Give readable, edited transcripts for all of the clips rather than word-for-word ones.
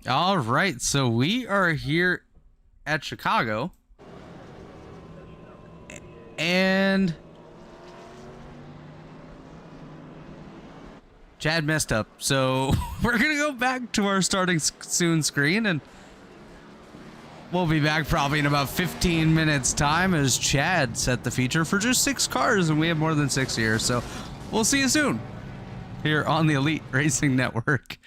All right, so we are here at Chicago, and Chad messed up. So we're gonna go back to our starting soon screen, and we'll be back probably in about 15 minutes time as Chad set the feature for just 6 cars, and we have more than 6 here. So we'll see you soon here on the Elite Racing Network.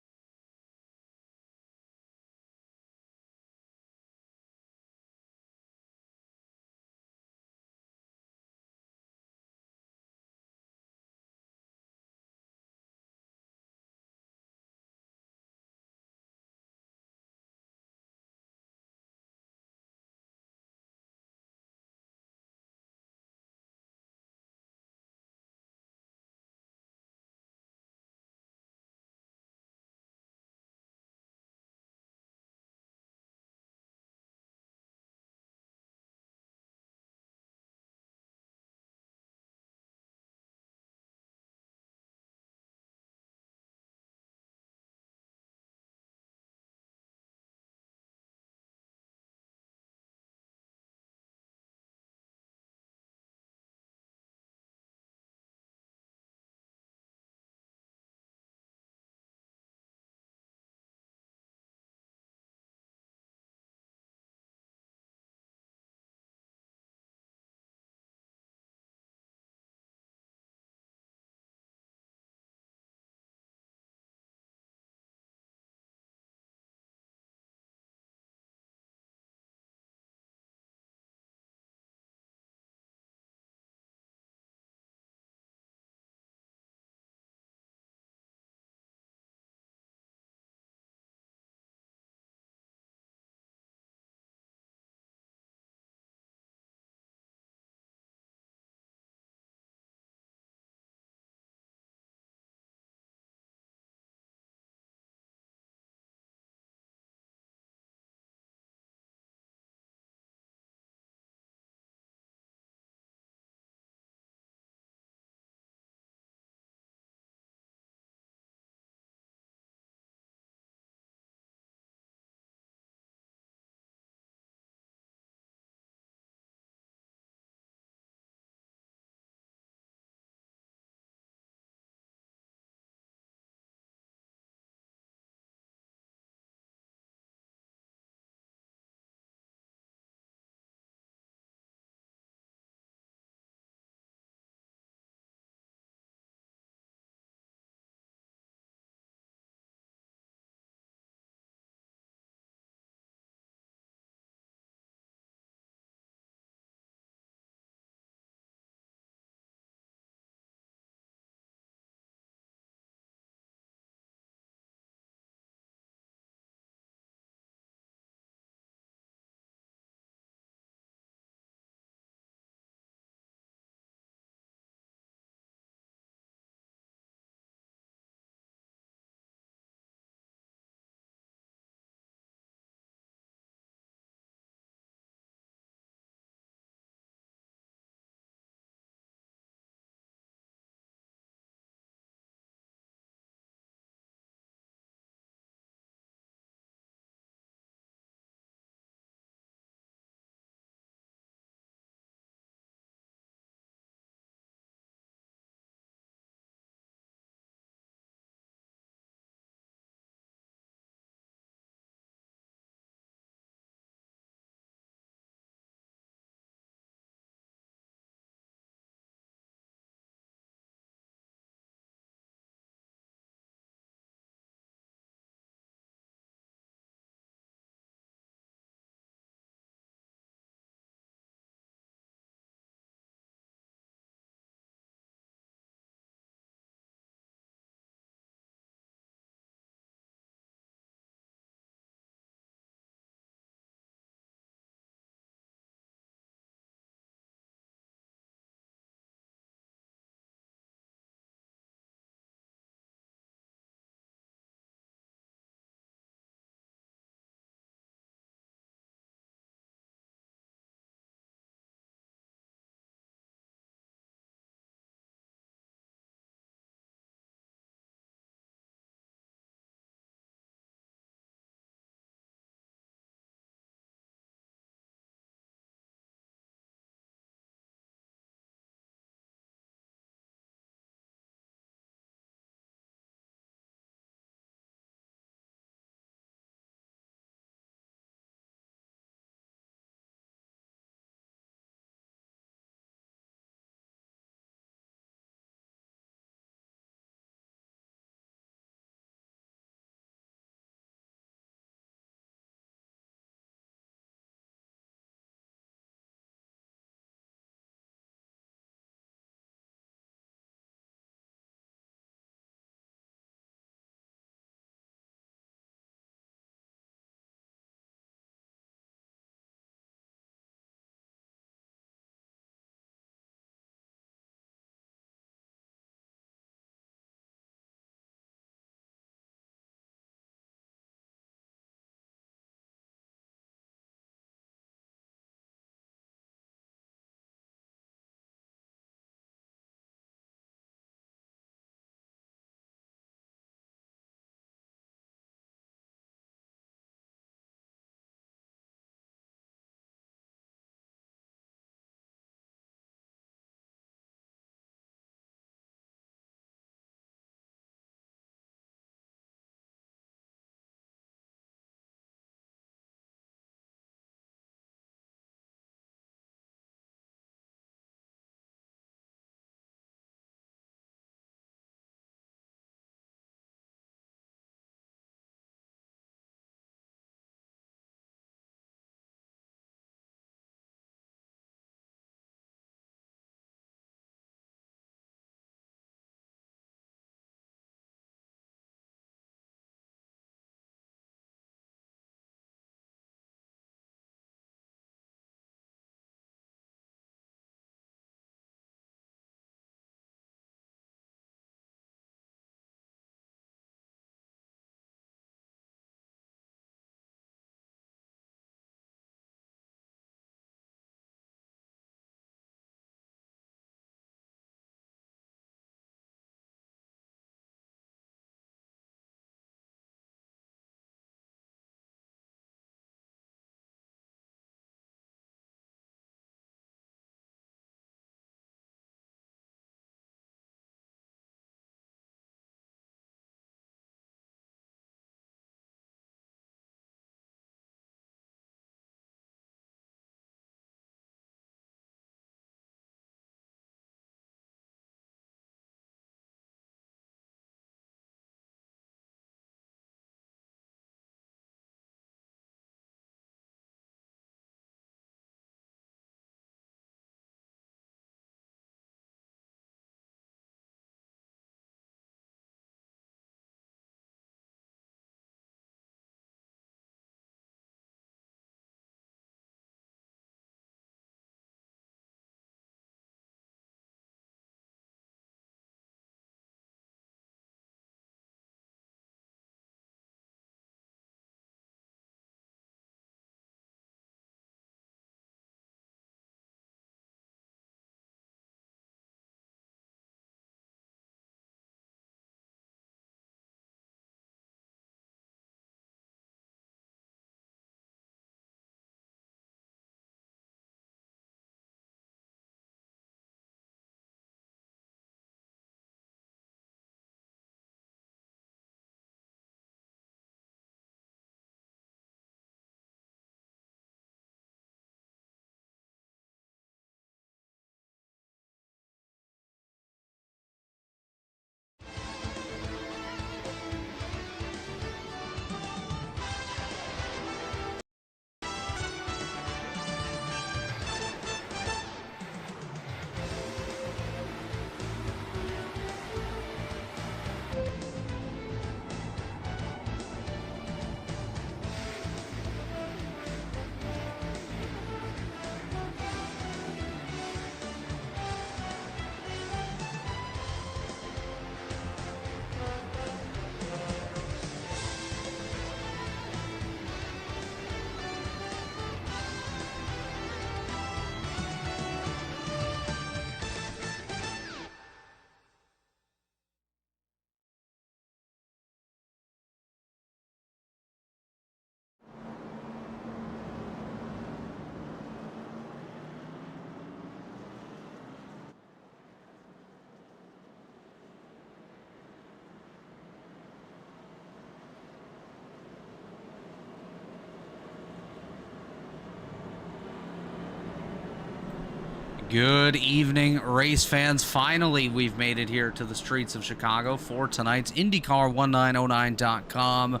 Good evening, race fans. Finally, we've made it here to the streets of Chicago for tonight's IndyCar1909.com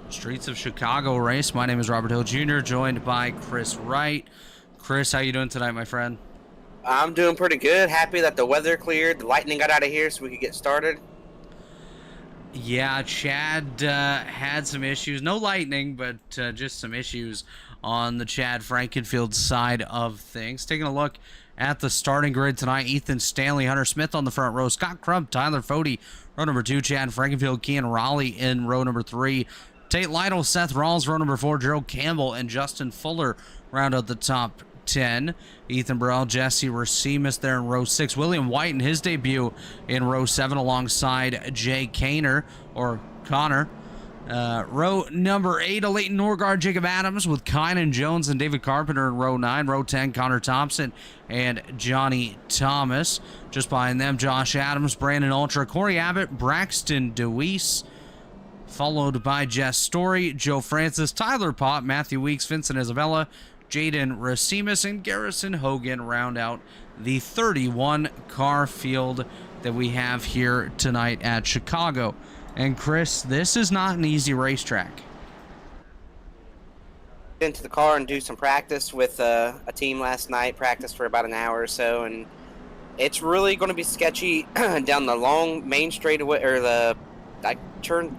Streets of Chicago race. My name is Robert Hill Jr., joined by Chris Wright. Chris, how you doing tonight, my friend? I'm doing pretty good. Happy that the weather cleared, the lightning got out of here so we could get started. Yeah, Chad had some issues. No lightning, but just some issues on the Chad Frankenfield side of things. Taking a look at the starting grid tonight, Ethan Stanley, Hunter Smith on the front row, Scott Crump, Tyler Fode, row number 2, Chad Frankenfield, Kean Raleigh in row number 3, Tate Lytle, Seth Rawls, row number 4, Gerald Campbell, and Justin Fuller round out the top 10. Ethan Burrell, Jesse Racimus there in row 6. William White in his debut in row 7 alongside Jay Connor. Row number 8, Leighton Norgard, Jacob Adams with Kynan Jones and David Carpenter in row 9. Row 10, Connor Thompson and Johnny Thomas. Just behind them, Josh Adams, Brandon Ultra, Corey Abbott, Braxton DeWeese, followed by Jess Story, Joe Francis, Tyler Pott, Matthew Weeks, Vincent Isabella, Jaden Racimus, and Garrison Hogan round out the 31 car field that we have here tonight at Chicago. And Chris, this is not an easy racetrack. Into the car and do some practice with a team last night, practiced for about an hour or so, and it's really going to be sketchy down the long main straightaway, or the turn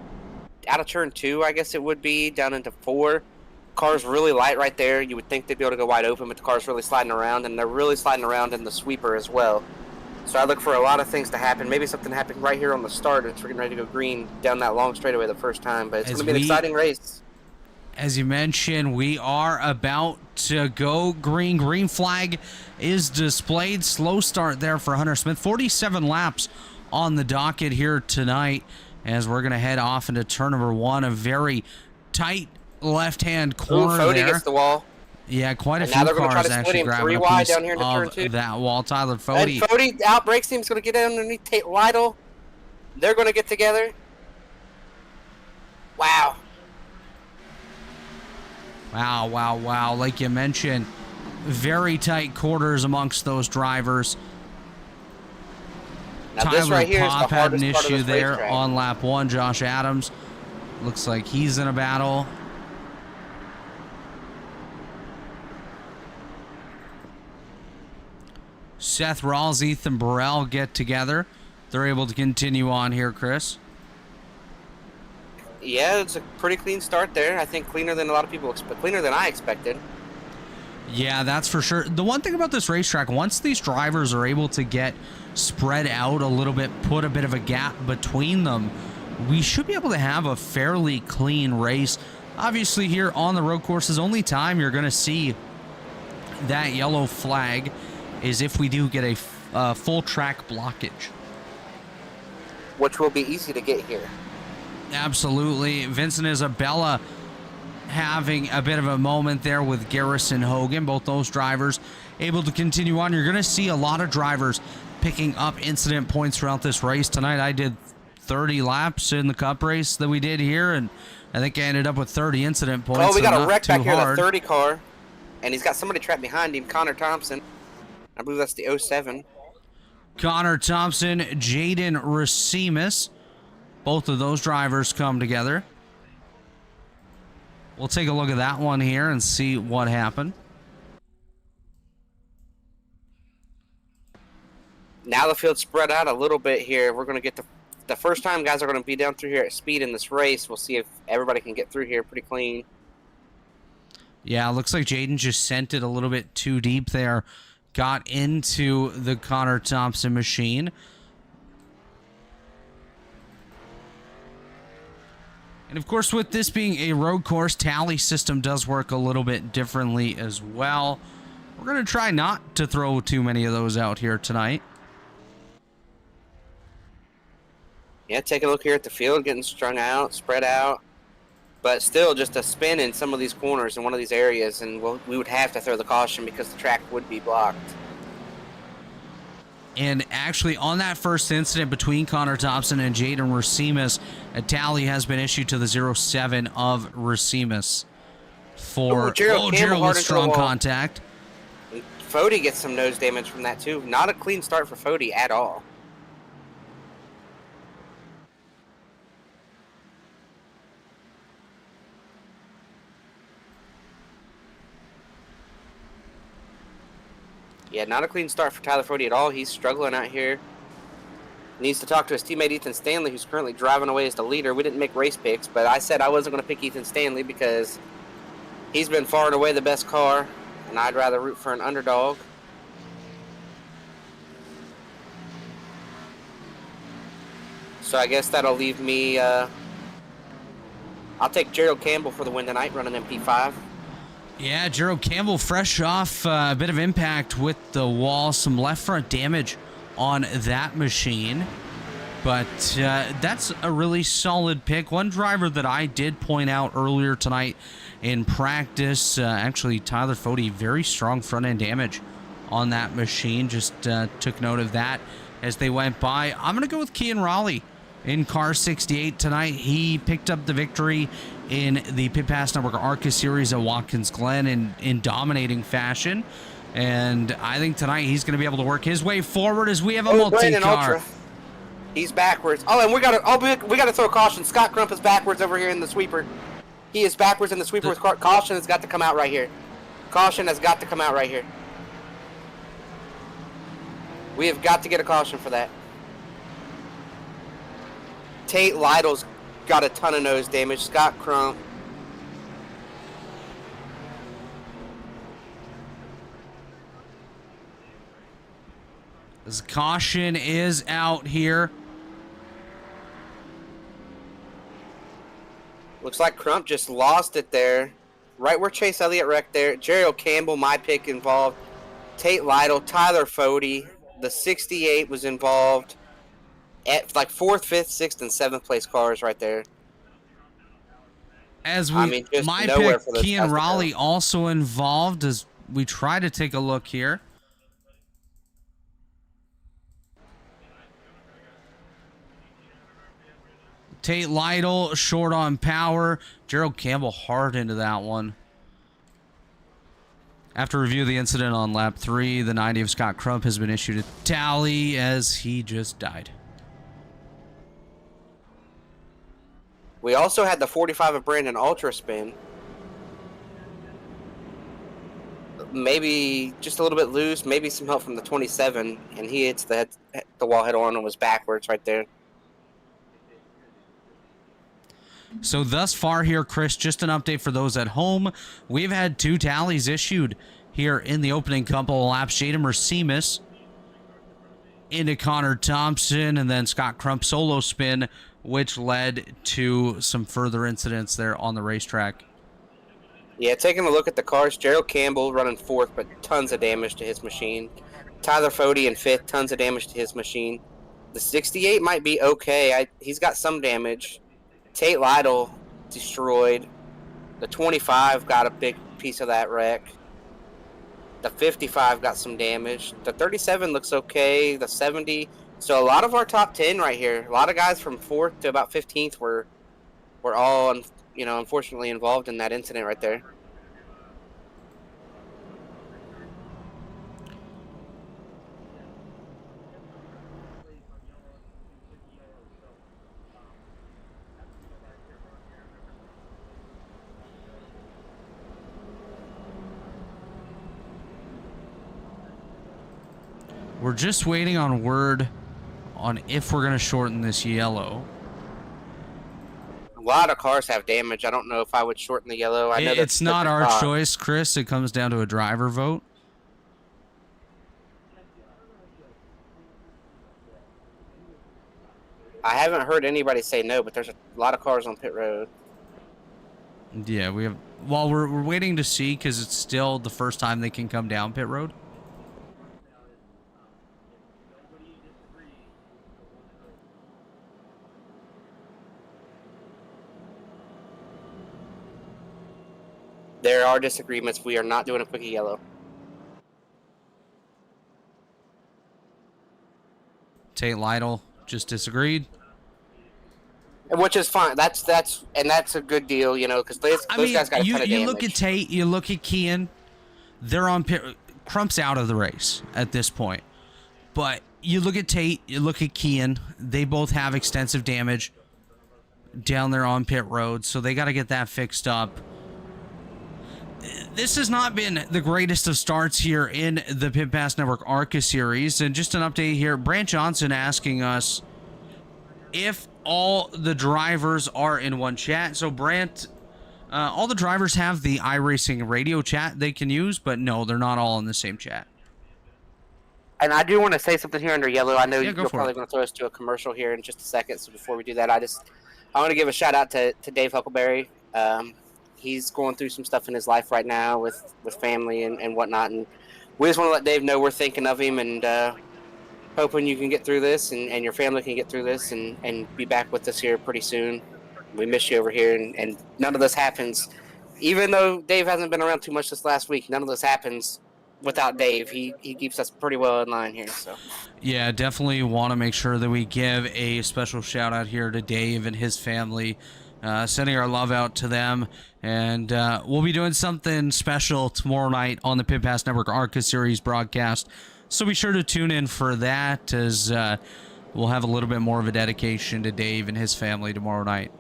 out of turn 2, I guess it would be, down into 4. Car's really light right there. You would think they'd be able to go wide open, but the car's really sliding around, and they're really sliding around in the sweeper as well. So I look for a lot of things to happen. Maybe something happened right here on the start. It's getting ready to go green down that long straightaway the first time, but it's going to be an exciting race. As you mentioned, we are about to go green. Green flag is displayed. Slow start there for Hunter Smith. 47 laps on the docket here tonight as we're going to head off into turn number 1. A very tight left-hand corner Fode there. gets the wall. Yeah, quite a few cars actually grabbing a piece down here into turn 2. of that wall. Tyler Fode. And Fode outbreaks him. He's going to get underneath Tate Lytle. They're going to get together. Wow. Wow. Like you mentioned, very tight quarters amongst those drivers. Now this Tyler right here Pop is the had an hardest part of issue this there racetrack. on lap 1. Josh Adams looks like he's in a battle. Seth Rawls, Ethan Burrell get together. They're able to continue on here, Chris. Yeah, it's a pretty clean start there. I think cleaner than a lot of people expect, cleaner than I expected. Yeah, that's for sure. The one thing about this racetrack, once these drivers are able to get spread out a little bit, put a bit of a gap between them, we should be able to have a fairly clean race. Obviously, here on the road courses, only time you're going to see that yellow flag is if we do get a full track blockage, Which will be easy to get here. Absolutely. Vincent Isabella having a bit of a moment there with Garrison Hogan. Both those drivers able to continue on. You're going to see a lot of drivers picking up incident points throughout this race. Tonight I did 30 laps in the cup race that we did here, and I think I ended up with 30 incident points. Oh, we got so a wreck back here, hard. the 30 car, and he's got somebody trapped behind him, Connor Thompson. I believe that's the 07. Connor Thompson, Jaden Racimus. Both of those drivers come together. We'll take a look at that one here and see what happened. Now the field's spread out a little bit here. We're going to get the first time guys are going to be down through here at speed in this race. We'll see if everybody can get through here pretty clean. Yeah, looks like Jaden just sent it a little bit too deep there. Got into the Connor Thompson machine. And of course, with this being a road course, tally system does work a little bit differently as well. We're going to try not to throw too many of those out here tonight. Yeah, take a look here at the field, getting strung out, spread out. But still just a spin in some of these corners in one of these areas, and we would have to throw the caution because the track would be blocked. And actually, on that first incident between Connor Thompson and Jaden Racimus, a tally has been issued to the 07 of Racimus for Gerald Gerald with strong contact. contact. Fody gets some nose damage from that too. Not a clean start for Fody at all. Yeah, not a clean start for Tyler Fody at all. He's struggling out here. Needs to talk to his teammate Ethan Stanley, who's currently driving away as the leader. We didn't make race picks, but I said I wasn't going to pick Ethan Stanley because he's been far and away the best car, and I'd rather root for an underdog. So I guess that'll leave me... I'll take Gerald Campbell for the win tonight, running MP5. Yeah, Gerald Campbell fresh off a bit of impact with the wall, some left front damage on that machine. But that's a really solid pick. One driver that I did point out earlier tonight in practice, actually Tyler Fody, very strong front end damage on that machine. Just took note of that as they went by. I'm going to go with Kean Raleigh in car 68 tonight. He picked up the victory in the Pit Pass Network ARCA series at Watkins Glen in dominating fashion. And I think tonight he's going to be able to work his way forward as we have a multi-car. He's backwards. Oh, and we got to throw a caution. Scott Crump is backwards over here in the sweeper. He is backwards in the sweeper with caution has got to come out right here. Caution has got to come out right here. We have got to get a caution for that. Tate Lytle's got a ton of nose damage. Scott Crump. This caution is out here. Looks like Crump just lost it there. Right where Chase Elliott wrecked there. Gerald Campbell, my pick, involved. Tate Lytle, Tyler Fody. The 68 was involved. At like 4th, 5th, 6th, and 7th place cars right there. As we, my pick, Kean Raleigh also involved as we try to take a look here. Tate Lytle short on power. Gerald Campbell hard into that one. After review of the incident on lap 3, the 90 of Scott Crump has been issued a tally as he just died. We also had the 45 of Brandon Ultra spin. Maybe just a little bit loose, maybe some help from the 27, and he hits the wall head on and was backwards right there. So thus far here, Chris, just an update for those at home. We've had 2 tallies issued here in the opening couple of laps. Jaden Mercedes into Connor Thompson, and then Scott Crump solo spin, which led to some further incidents there on the racetrack. Yeah, taking a look at the cars, Gerald Campbell running 4th, but tons of damage to his machine. Tyler Fody in 5th, tons of damage to his machine. The 68 might be okay. He's got some damage. Tate Lytle destroyed. The 25 got a big piece of that wreck. The 55 got some damage. The 37 looks okay. The 70. So a lot of our top 10 right here. A lot of guys from 4th to about 15th were all, unfortunately involved in that incident right there. We're just waiting on word on if we're going to shorten this yellow. A lot of cars have damage. I don't know if I would shorten the yellow. I know it's not our choice, Chris. It comes down to a driver vote. I haven't heard anybody say no, but there's a lot of cars on pit road. Yeah, we have. Well, we're waiting to see because it's still the first time they can come down pit road. There are disagreements. We are not doing a quickie yellow. Tate Lytle just disagreed. Which is fine. That's a good deal, because those guys got a ton of damage. You look at Tate, you look at Kean. They're on pit. Crump's out of the race at this point. But you look at Tate, you look at Kean, they both have extensive damage down there on pit road, so they got to get that fixed up. This has not been the greatest of starts here in the Pit Pass Network ARCA series. And just an update here, Brant Johnson asking us if all the drivers are in one chat. So Brant, all the drivers have the iRacing radio chat they can use, but no, they're not all in the same chat. And I do want to say something here under yellow. I know you're probably it. going to throw us to a commercial here in just a second. So before we do that, I want to give a shout out to Dave Huckleberry. He's going through some stuff in his life right now with family and whatnot. And we just want to let Dave know we're thinking of him and hoping you can get through this and your family can get through this and be back with us here pretty soon. We miss you over here. And none of this happens. Even though Dave hasn't been around too much this last week, none of this happens without Dave. He keeps us pretty well in line here. So yeah, definitely want to make sure that we give a special shout out here to Dave and his family, sending our love out to them. And we'll be doing something special tomorrow night on the Pit Pass Network ARCA series broadcast, so be sure to tune in for that, as we'll have a little bit more of a dedication to Dave and his family tomorrow night.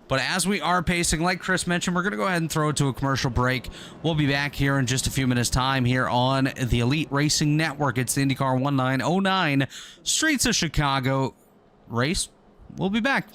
But as we are pacing, like Chris mentioned, we're going to go ahead and throw it to a commercial break. We'll be back here in just a few minutes' time here on the Elite Racing Network. It's the IndyCar 1909 Streets of Chicago race. We'll be back.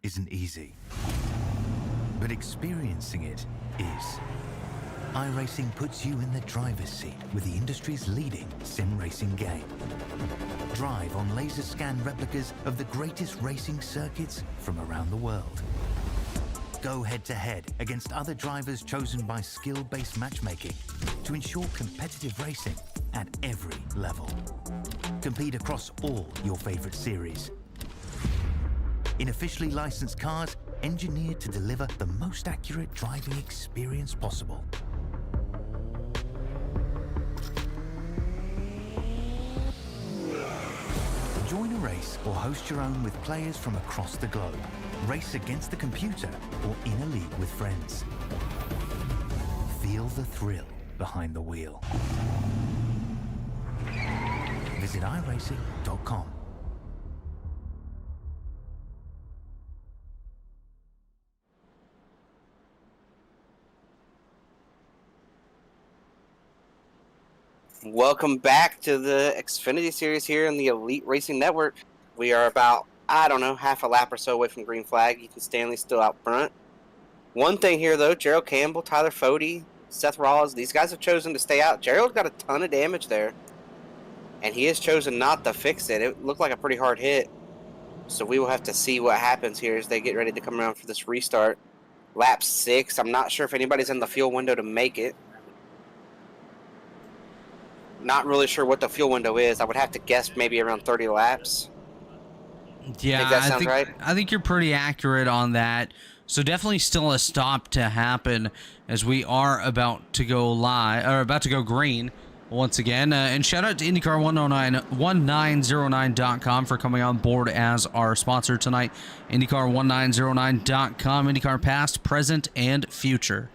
Isn't easy, but experiencing it is. iRacing puts you in the driver's seat with the industry's leading sim racing game. Drive on laser scan replicas of the greatest racing circuits from around the world. Go head to head against other drivers chosen by skill-based matchmaking to ensure competitive racing at every level. Compete across all your favorite series in officially licensed cars engineered to deliver the most accurate driving experience possible. Join a race or host your own with players from across the globe. Race against the computer or in a league with friends. Feel the thrill behind the wheel. Visit iRacing.com. welcome back to the Xfinity Series here in the Elite Racing Network. We are about, I don't know, half a lap or so away from green flag. Ethan Stanley's still out front. One thing here, though, Gerald Campbell, Tyler Fode, Seth Rawls, these guys have chosen to stay out. Gerald got a ton of damage there, and he has chosen not to fix it. It looked like a pretty hard hit, so we will have to see what happens here as they get ready to come around for this restart. Lap 6, I'm not sure if anybody's in the fuel window to make it. Not really sure what the fuel window is. I would have to guess maybe around 30 laps. Yeah, I think, right? I think you're pretty accurate on that. So definitely still a stop to happen as we are about to go live, or about to go green once again. And shout out to IndyCar 1909.com for coming on board as our sponsor tonight. IndyCar1909.com, IndyCar past, present, and future.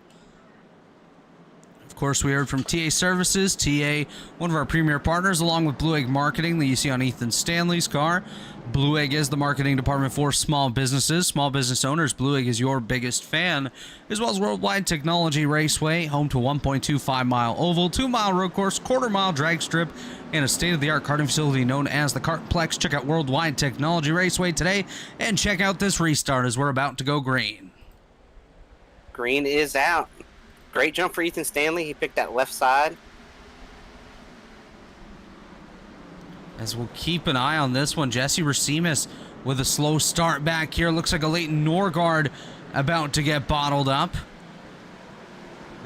Of course, we heard from TA Services, TA, one of our premier partners, along with Blue Egg Marketing that you see on Ethan Stanley's car. Blue Egg is the marketing department for small businesses, small business owners. Blue Egg is your biggest fan, as well as Worldwide Technology Raceway, home to 1.25-mile oval, 2-mile road course, quarter-mile drag strip, and a state-of-the-art karting facility known as the Kartplex. Check out Worldwide Technology Raceway today, and check out this restart as we're about to go green. Green is out. Great jump for Ethan Stanley. He picked that left side. As we'll keep an eye on this one, Jesse Racimus with a slow start back here. Looks like a Leighton Norgard about to get bottled up,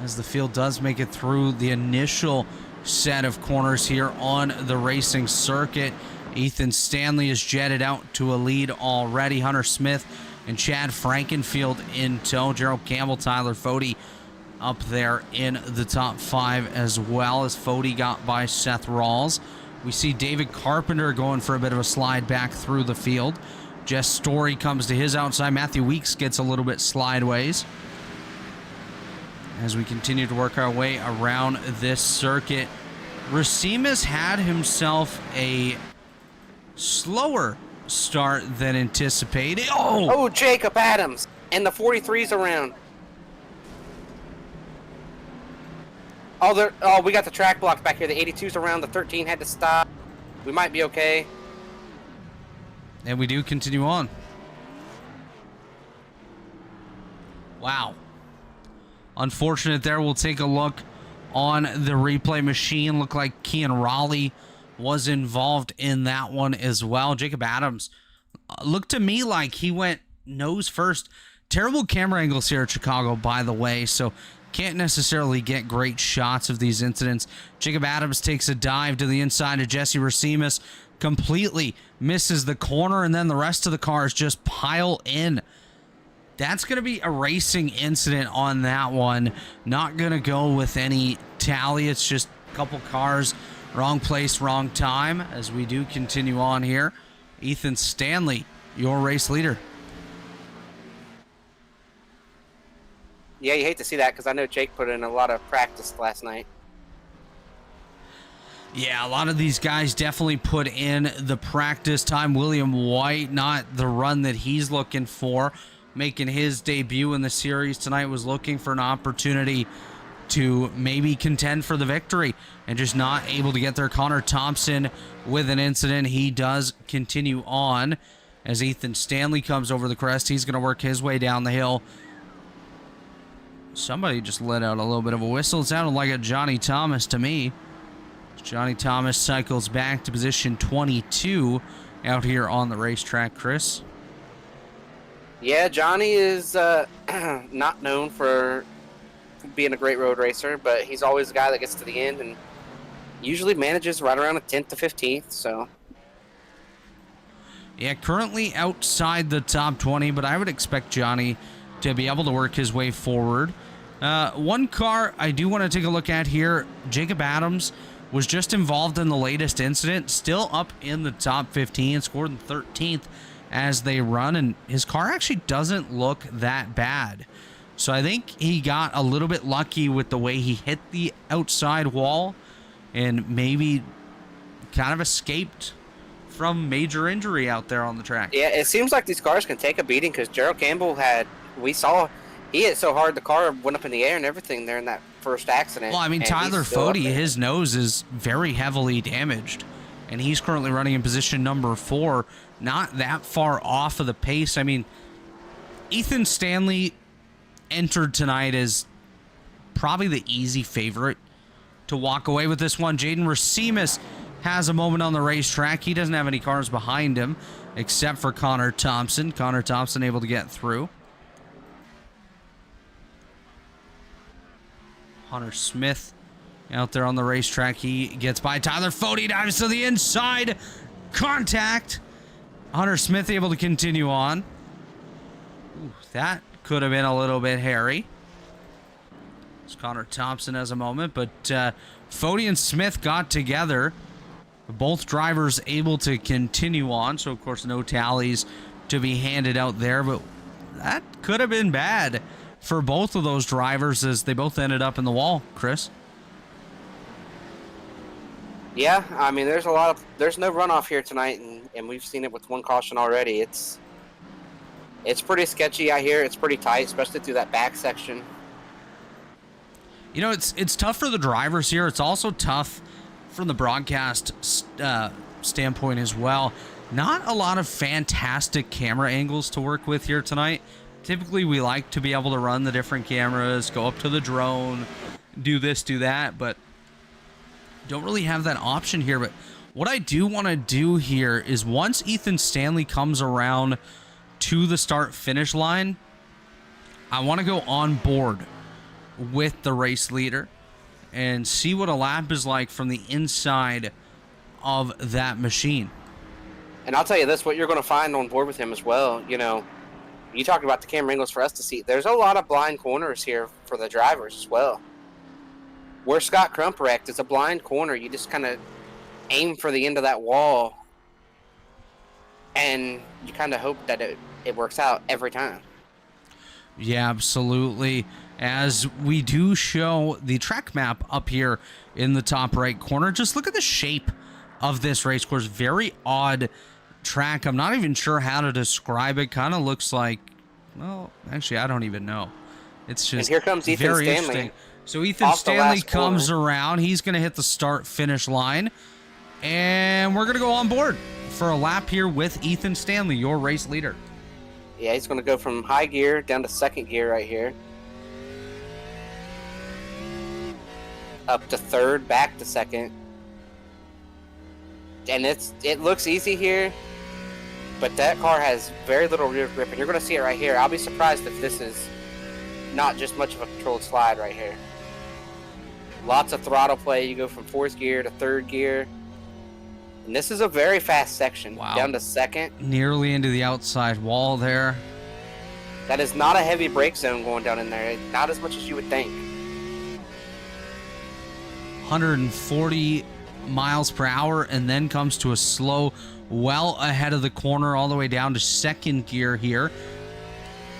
as the field does make it through the initial set of corners here on the racing circuit. Ethan Stanley is jetted out to a lead already. Hunter Smith and Chad Frankenfield in tow. Gerald Campbell, Tyler Fody up there in the top 5 as well, as Fody got by Seth Rawls. We see David Carpenter going for a bit of a slide back through the field. Jess Story comes to his outside. Matthew Weeks gets a little bit slideways. As we continue to work our way around this circuit, Racimas had himself a slower start than anticipated. Oh, Jacob Adams and the 43's around. Oh, we got the track blocks back here. The 82's around. The 13 had to stop. We might be okay. And we do continue on. Wow. Unfortunate there. We'll take a look on the replay machine. Looked like Kean Raleigh was involved in that one as well. Jacob Adams looked to me like he went nose first. Terrible camera angles here at Chicago, by the way, so can't necessarily get great shots of these incidents. Jacob Adams takes a dive to the inside of Jesse Racimas, completely misses the corner, and then the rest of the cars just pile in. That's going to be a racing incident on that one. Not going to go with any tally. It's just a couple cars, wrong place, wrong time, as we do continue on here. Ethan Stanley, your race leader. Yeah, you hate to see that because I know Jake put in a lot of practice last night. Yeah, a lot of these guys definitely put in the practice time. William White, not the run that he's looking for, making his debut in the series tonight, was looking for an opportunity to maybe contend for the victory and just not able to get there. Connor Thompson with an incident. He does continue on as Ethan Stanley comes over the crest. He's going to work his way down the hill. Somebody just let out a little bit of a whistle. It sounded like a Johnny Thomas to me. Johnny Thomas cycles back to position 22 out here on the racetrack, Chris. Yeah, Johnny is not known for being a great road racer, but he's always the guy that gets to the end and usually manages right around the 10th to 15th, so. Yeah, currently outside the top 20, but I would expect Johnny to be able to work his way forward. One car I do want to take a look at here, Jacob Adams was just involved in the latest incident, still up in the top 15, scored in 13th as they run, and his car actually doesn't look that bad. So I think he got a little bit lucky with the way he hit the outside wall and maybe kind of escaped from major injury out there on the track. Yeah, it seems like these cars can take a beating because Gerald Campbell we saw he hit so hard the car went up in the air and everything there in that first accident. Well, I mean, Tyler Fody, his nose is very heavily damaged, and he's currently running in position number 4, not that far off of the pace. I mean, Ethan Stanley entered tonight as probably the easy favorite to walk away with this one. Jaden Racimas has a moment on the racetrack. He doesn't have any cars behind him except for Connor Thompson. Connor Thompson able to get through. Hunter Smith out there on the racetrack. He gets by Tyler Fody, dives to the inside. Contact. Hunter Smith able to continue on. Ooh, that could have been a little bit hairy. As Connor Thompson has a moment, but Fody and Smith got together. Both drivers able to continue on, so of course no tallies to be handed out there, but that could have been bad for both of those drivers as they both ended up in the wall, Chris. Yeah, I mean, there's no runoff here tonight, and we've seen it with one caution already. It's pretty sketchy out here. It's pretty tight, especially through that back section. You know, it's tough for the drivers here. It's also tough from the broadcast standpoint as well. Not a lot of fantastic camera angles to work with here tonight. Typically, we like to be able to run the different cameras, go up to the drone, do this, do that, but don't really have that option here. But What I do want to do here is once Ethan Stanley comes around to the start finish line, I want to go on board with the race leader and see what a lap is like from the inside of that machine. And I'll tell you this, what you're going to find on board with him as well, you know, you talked about the camera angles for us to see. There's a lot of blind corners here for the drivers as well. Where Scott Crump wrecked is a blind corner. You just kind of aim for the end of that wall, and you kind of hope that it works out every time. Yeah, absolutely. As we do show the track map up here in the top right corner, just look at the shape of this race course. Very odd track. I'm not even sure how to describe it. Kind of looks like, well, actually, I don't even know. It's just and here comes Ethan very Stanley. interesting. So Ethan Stanley comes around. He's going to hit the start-finish line. And we're going to go on board for a lap here with Ethan Stanley, your race leader. Yeah, he's going to go from high gear down to second gear right here. Up to third, back to second. And it looks easy here, but that car has very little rear grip, and you're going to see it right here. I'll be surprised if this is not just much of a controlled slide right here. Lots of throttle play. You go from fourth gear to third gear. And this is a very fast section. Wow. Down to second. Nearly into the outside wall there. That is not a heavy brake zone going down in there. Not as much as you would think. 140 miles per hour, and then comes to a slow well ahead of the corner all the way down to second gear here.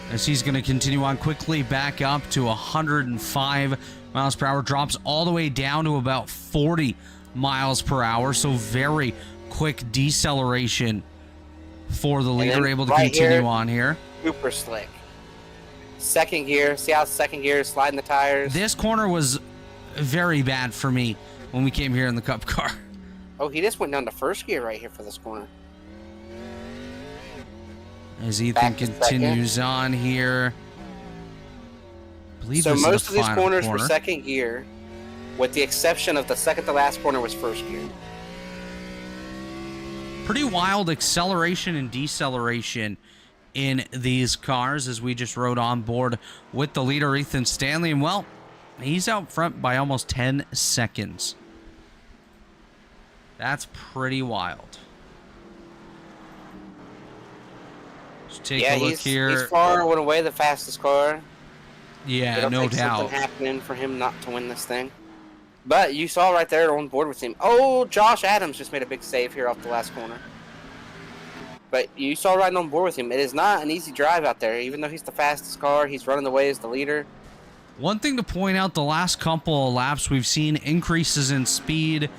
As he's going to continue on quickly back up to 105 miles per hour. Drops all the way down to about 40 miles per hour. So very quick deceleration for the leader, able to continue on here. Super slick. Second gear. See how second gear is sliding the tires? This corner was very bad for me when we came here in the Cup car. Oh, he just went down to first gear right here for this corner. As Ethan continues on here. So most of these corners were second gear, with the exception of the second to last corner was first gear. Pretty wild acceleration and deceleration in these cars as we just rode on board with the leader, Ethan Stanley. And, well, he's out front by almost 10 seconds. That's pretty wild. Let's take a look here. He's far and away the fastest car. Yeah, no doubt. Something happening for him not to win this thing. But you saw right there on board with him. Oh, Josh Adams just made a big save here off the last corner. But you saw right on board with him. It is not an easy drive out there. Even though he's the fastest car, he's running the way as the leader. One thing to point out, the last couple of laps, we've seen increases in speed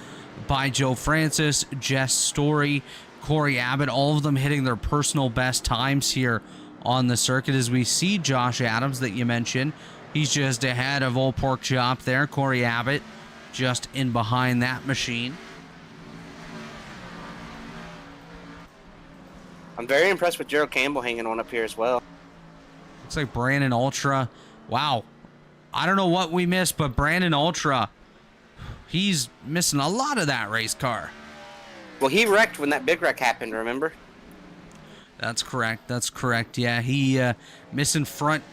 by Joe Francis, Jess Story, Corey Abbott, all of them hitting their personal best times here on the circuit. As we see Josh Adams that you mentioned, he's just ahead of Old Pork Chop there. Corey Abbott just in behind that machine. I'm very impressed with Gerald Campbell hanging on up here as well. Looks like Brandon Ultra. Wow. I don't know what we missed, but Brandon Ultra, he's missing a lot of that race car. Well, he wrecked when that big wreck happened, remember? That's correct. That's correct. Yeah, he missing front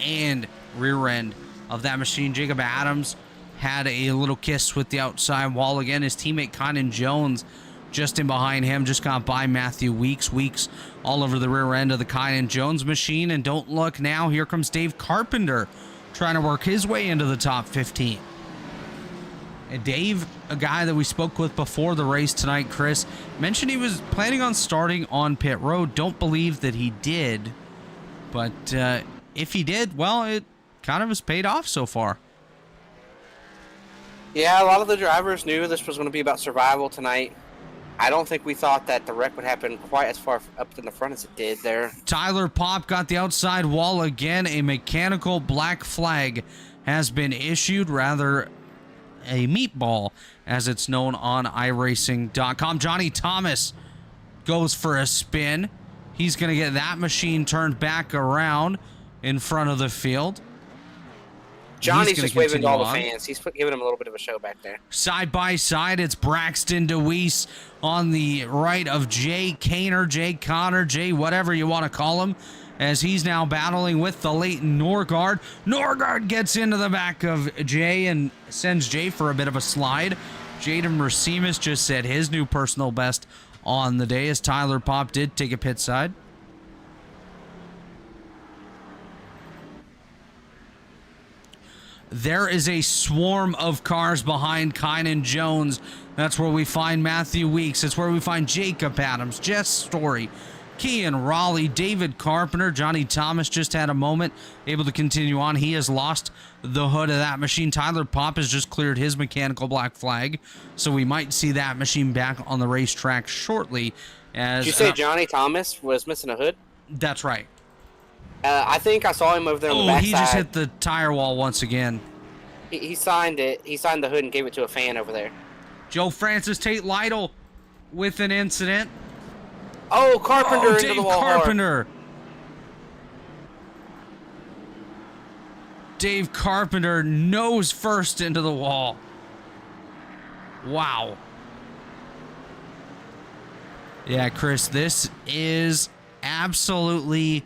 and rear end of that machine. Jacob Adams had a little kiss with the outside wall again. His teammate Conan Jones just in behind him, just got by Matthew Weeks. Weeks all over the rear end of the Conan Jones machine. And don't look now, here comes Dave Carpenter trying to work his way into the top 15. And Dave, a guy that we spoke with before the race tonight, Chris, mentioned he was planning on starting on pit road. Don't believe that he did. But if he did, well, it kind of has paid off so far. Yeah, a lot of the drivers knew this was going to be about survival tonight. I don't think we thought that the wreck would happen quite as far up in the front as it did there. Tyler Popp got the outside wall again. A mechanical black flag has been issued, rather a meatball, as it's known on iRacing.com. Johnny Thomas goes for a spin. He's going to get that machine turned back around in front of the field. Johnny's gonna just waving to all the continue fans. He's giving them a little bit of a show back there. Side by side, it's Braxton DeWeese on the right of Jay Kaner, Jay Connor, Jay whatever you want to call him, as he's now battling with the Leighton Norgard. Norgard gets into the back of Jay and sends Jay for a bit of a slide. Jaden Racimus just set his new personal best on the day, as Tyler Popp did take a pit side. There is a swarm of cars behind Kynan Jones. That's where we find Matthew Weeks. It's where we find Jacob Adams, Jess Story, Kean Raleigh, David Carpenter. Johnny Thomas just had a moment, able to continue on. He has lost the hood of that machine. Tyler Popp has just cleared his mechanical black flag, so we might see that machine back on the racetrack shortly. As, Did you say Johnny Thomas was missing a hood? That's right. I think I saw him over there on the Oh, backside. he just hit the tire wall once again. He signed it. He signed the hood and gave it to a fan over there. Joe Francis Tate Lytle with an incident. Oh, Carpenter into Dave the wall Carpenter. Dave Carpenter nose first into the wall. Wow. Yeah, Chris, this is absolutely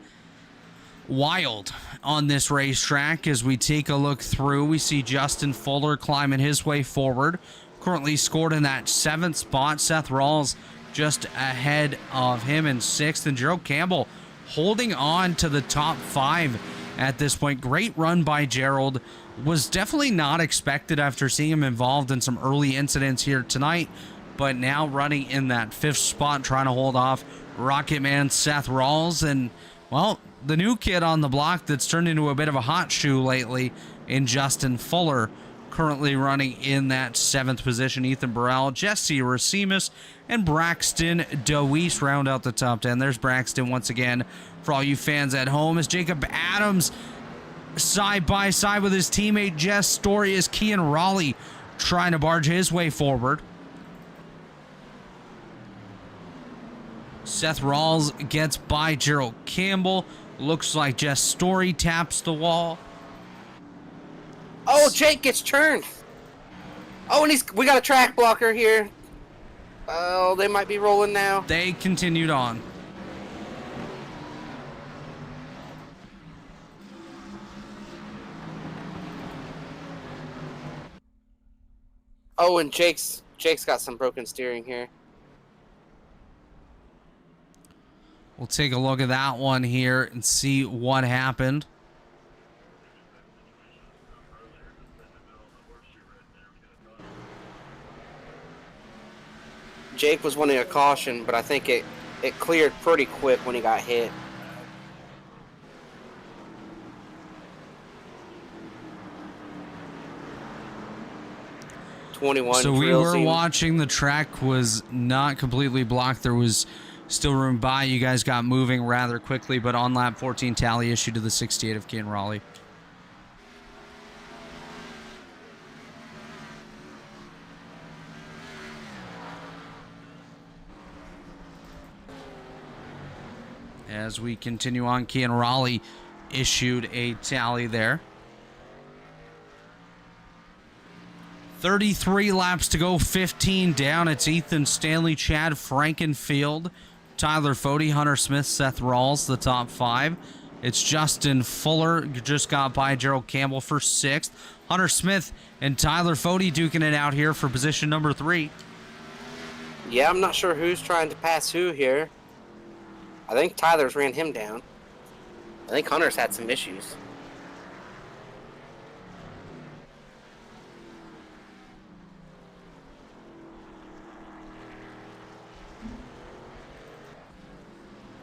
wild on this racetrack. As we take a look through, we see Justin Fuller climbing his way forward, currently scored in that 7th spot. Seth Rawls just ahead of him in 6th, and Gerald Campbell holding on to the top 5 at this point. Great run by Gerald. Was definitely not expected after seeing him involved in some early incidents here tonight, but now running in that 5th spot, trying to hold off Rocket Man Seth Rawls. And well, the new kid on the block that's turned into a bit of a hot shoe lately in Justin Fuller, currently running in that 7th position. Ethan Burrell, Jesse Racimus, and Braxton DeWeese round out the top 10. There's Braxton once again for all you fans at home, as Jacob Adams side by side with his teammate Jess Story, as Kean Raleigh trying to barge his way forward. Seth Rawls gets by Gerald Campbell. Looks like Jess Story taps the wall. Oh, Jake gets turned. Oh, and we got a track blocker here. Oh, they might be rolling now. They continued on. Oh, and Jake's got some broken steering here. We'll take a look at that one here and see what happened. Jake was wanting a caution, but I think it cleared pretty quick when he got hit. So we were watching. The track was not completely blocked. There was still room by. You guys got moving rather quickly, but on lap 14, tally issued to the 68 of Kean Raleigh. As we continue on, Kean Raleigh issued a tally there. 33 laps to go, 15 down. It's Ethan Stanley, Chad Frankenfield, Tyler Fody, Hunter Smith, Seth Rawls, the top 5. It's Justin Fuller, just got by Gerald Campbell for 6th. Hunter Smith and Tyler Fody duking it out here for position number 3. Yeah, I'm not sure who's trying to pass who here. I think Tyler's ran him down. I think Hunter's had some issues.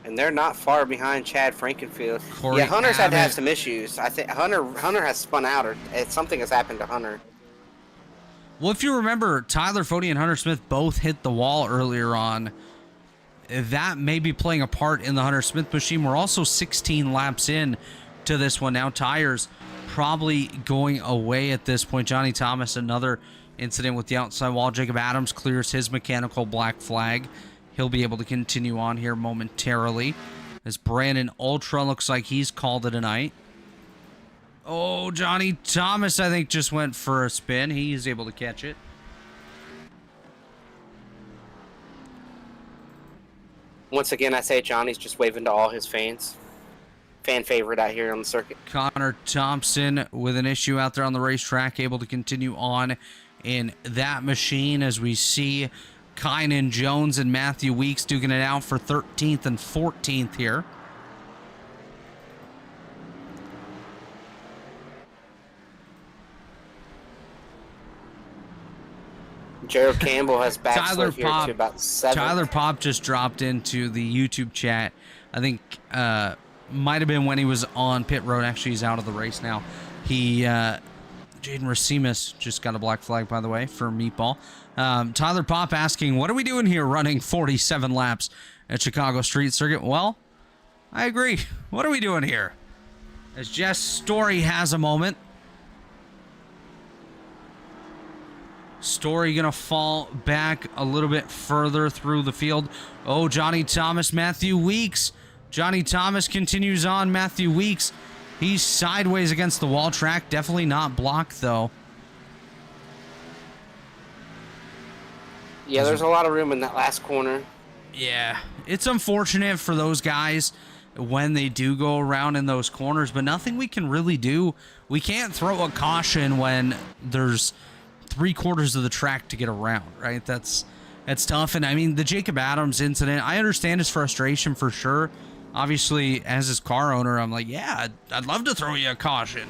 And they're not far behind Chad Frankenfield. Corey yeah, Hunter's had to have Abbott. some issues. I think Hunter has spun out, or something has happened to Hunter. Well, if you remember, Tyler Fody and Hunter Smith both hit the wall earlier on. That may be playing a part in the Hunter Smith machine. We're also 16 laps in to this one now. Tires probably going away at this point. Johnny Thomas, another incident with the outside wall. Jacob Adams clears his mechanical black flag. He'll be able to continue on here momentarily, as Brandon Ultra looks like he's called it a night. Oh, Johnny Thomas, I think, just went for a spin. He's able to catch it. Once again, I say Johnny's just waving to all his fans. Fan favorite out here on the circuit. Connor Thompson with an issue out there on the racetrack, able to continue on in that machine as we see Kynan Jones and Matthew Weeks duking it out for 13th and 14th here. Gerald Campbell has backslid here to about 7. Tyler Pop just dropped into the YouTube chat. I think might have been when he was on pit road. Actually, he's out of the race now. Jaden Racimus just got a black flag, by the way, for Meatball. Tyler Pop asking, what are we doing here running 47 laps at Chicago Street Circuit? Well, I agree. What are we doing here? As Jess Story has a moment. Story gonna fall back a little bit further through the field. Oh, Johnny Thomas, Matthew Weeks. Johnny Thomas continues on. Matthew Weeks, he's sideways against the wall track. Definitely not blocked, though. Yeah, there's a lot of room in that last corner. Yeah, it's unfortunate for those guys when they do go around in those corners, but nothing we can really do. We can't throw a caution when there's 3/4 of the track to get around, right? That's tough. And I mean, the Jacob Adams incident, I understand his frustration for sure. Obviously, as his car owner, I'm like, yeah, I'd love to throw you a caution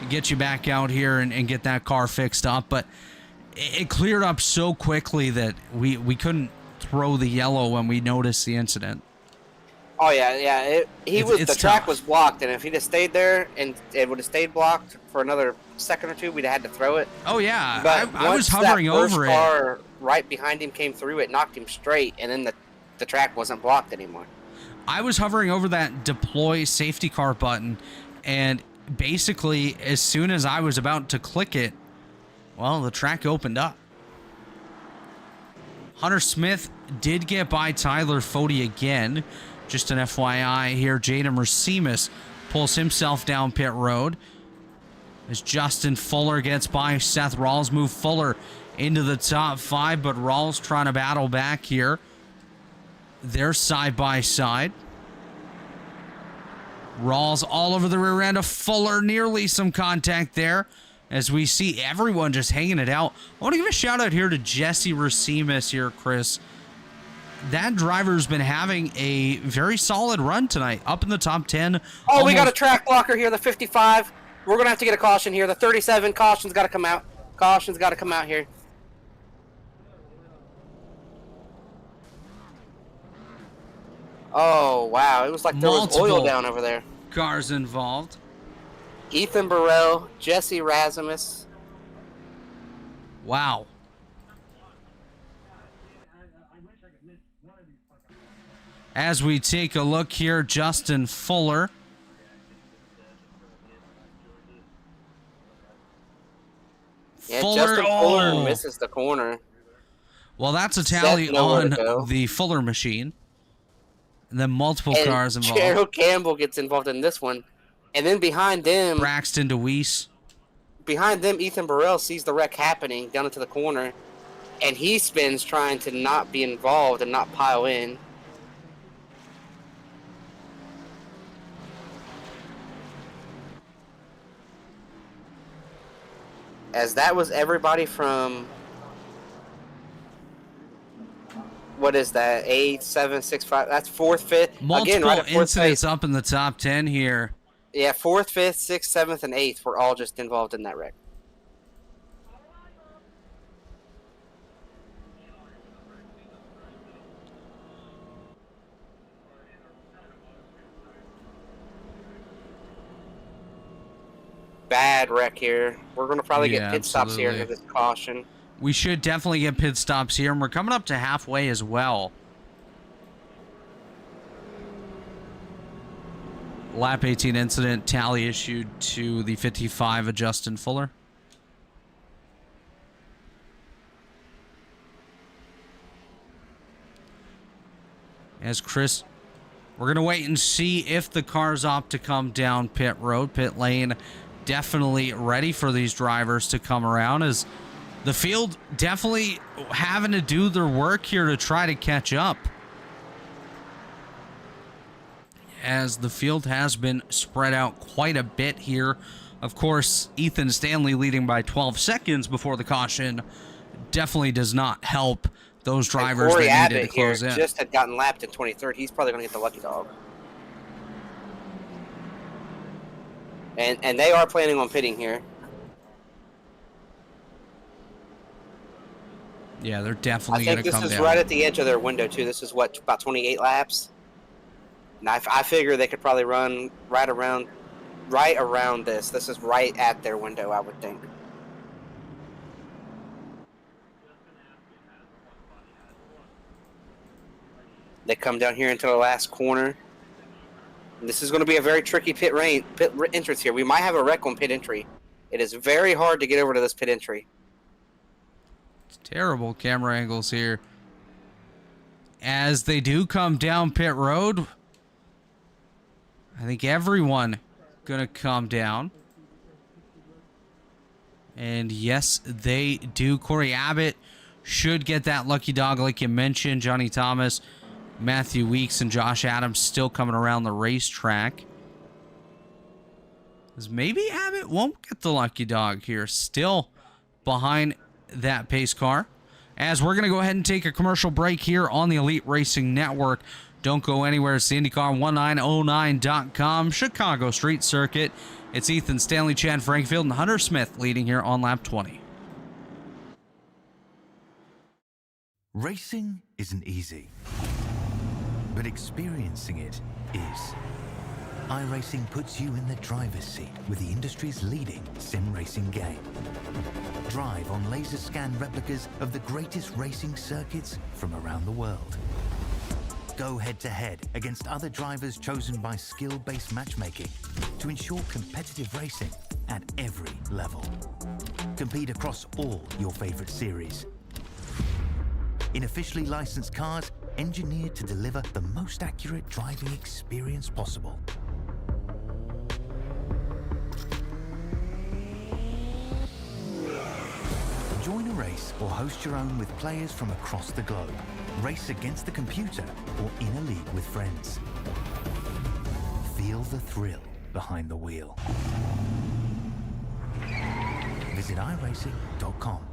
and get you back out here and get that car fixed up. But it cleared up so quickly that we couldn't throw the yellow when we noticed the incident. Oh yeah. The track was blocked, and if he'd have stayed there and it would have stayed blocked for another second or two, we'd have had to throw it. Oh yeah, but I was hovering over it. Car right behind him came through it, knocked him straight, and then the track wasn't blocked anymore. I was hovering over that deploy safety car button, and basically as soon as I was about to click it, well, the track opened up. Hunter Smith did get by Tyler Fody again. Just an FYI here, Jaden Racimus pulls himself down pit road as Justin Fuller gets by Seth Rawls. Move Fuller into the top 5, but Rawls trying to battle back here. They're side by side. Rawls all over the rear end of Fuller, nearly some contact there as we see everyone just hanging it out. I want to give a shout out here to Jesse Racimus here, Chris. That driver's been having a very solid run tonight, up in the top 10. Oh, we got a track blocker here, the 55. We're going to have to get a caution here. The 37, caution's got to come out. Caution's got to come out here. Oh, wow. It was like there was oil down over there. Cars involved. Ethan Burrell, Jesse Razimus. Wow. As we take a look here, Justin Fuller. Yeah, Justin Fuller misses the corner. Well, that's a tally on the Fuller machine. And then multiple cars involved. Gerald Campbell gets involved in this one. And then behind them... Braxton DeWeese. Behind them, Ethan Burrell sees the wreck happening down into the corner. And he spins trying to not be involved and not pile in. As that was everybody from... What is that? 8, 7, 6, 5. That's 4th, 5th. Multiple Again, right at 4th, incidents 5th. Up in the top 10 here. Yeah, 4th, 5th, 6th, 7th, and 8th were all just involved in that wreck. Bad wreck here. We're going to probably get pit stops here under this caution. We should definitely get pit stops here, and we're coming up to halfway as well. Lap 18 incident tally issued to the 55 of Justin Fuller. As Chris, we're going to wait and see if the cars opt to come down pit road, pit lane definitely ready for these drivers to come around, as the field definitely having to do their work here to try to catch up, as the field has been spread out quite a bit here. Of course, Ethan Stanley leading by 12 seconds before the caution definitely does not help those drivers Corey that needed Abbott to close here in. just had gotten lapped in 23rd. He's probably going to get the lucky dog. And they are planning on pitting here. Yeah, they're I definitely think going to this come is down. right at the edge of their window, too. This is, what, about 28 laps? And I figure they could probably run right around this. This is right at their window, I would think. They come down here into the last corner. And this is going to be a very tricky pit entrance here. We might have a wreck on pit entry. It is very hard to get over to this pit entry. It's terrible camera angles here. As they do come down pit road, I think everyone gonna come down. And yes, they do. Corey Abbott should get that lucky dog like you mentioned. Johnny Thomas, Matthew Weeks, and Josh Adams still coming around the racetrack. Because maybe Abbott won't get the lucky dog here. Still behind that pace car. As we're going to go ahead and take a commercial break here on the Elite Racing Network. Don't go anywhere. It's the IndyCar1909.com Chicago Street Circuit. It's Ethan Stanley, Chad Frankfield, and Hunter Smith leading here on lap 20. Racing isn't easy, but experiencing it is. iRacing puts you in the driver's seat with the industry's leading sim racing game. Drive on laser scan replicas of the greatest racing circuits from around the world. Go head-to-head against other drivers chosen by skill-based matchmaking to ensure competitive racing at every level. Compete across all your favorite series. In officially licensed cars, engineered to deliver the most accurate driving experience possible. Join a race or host your own with players from across the globe. Race against the computer or in a league with friends. Feel the thrill behind the wheel. Visit iRacing.com.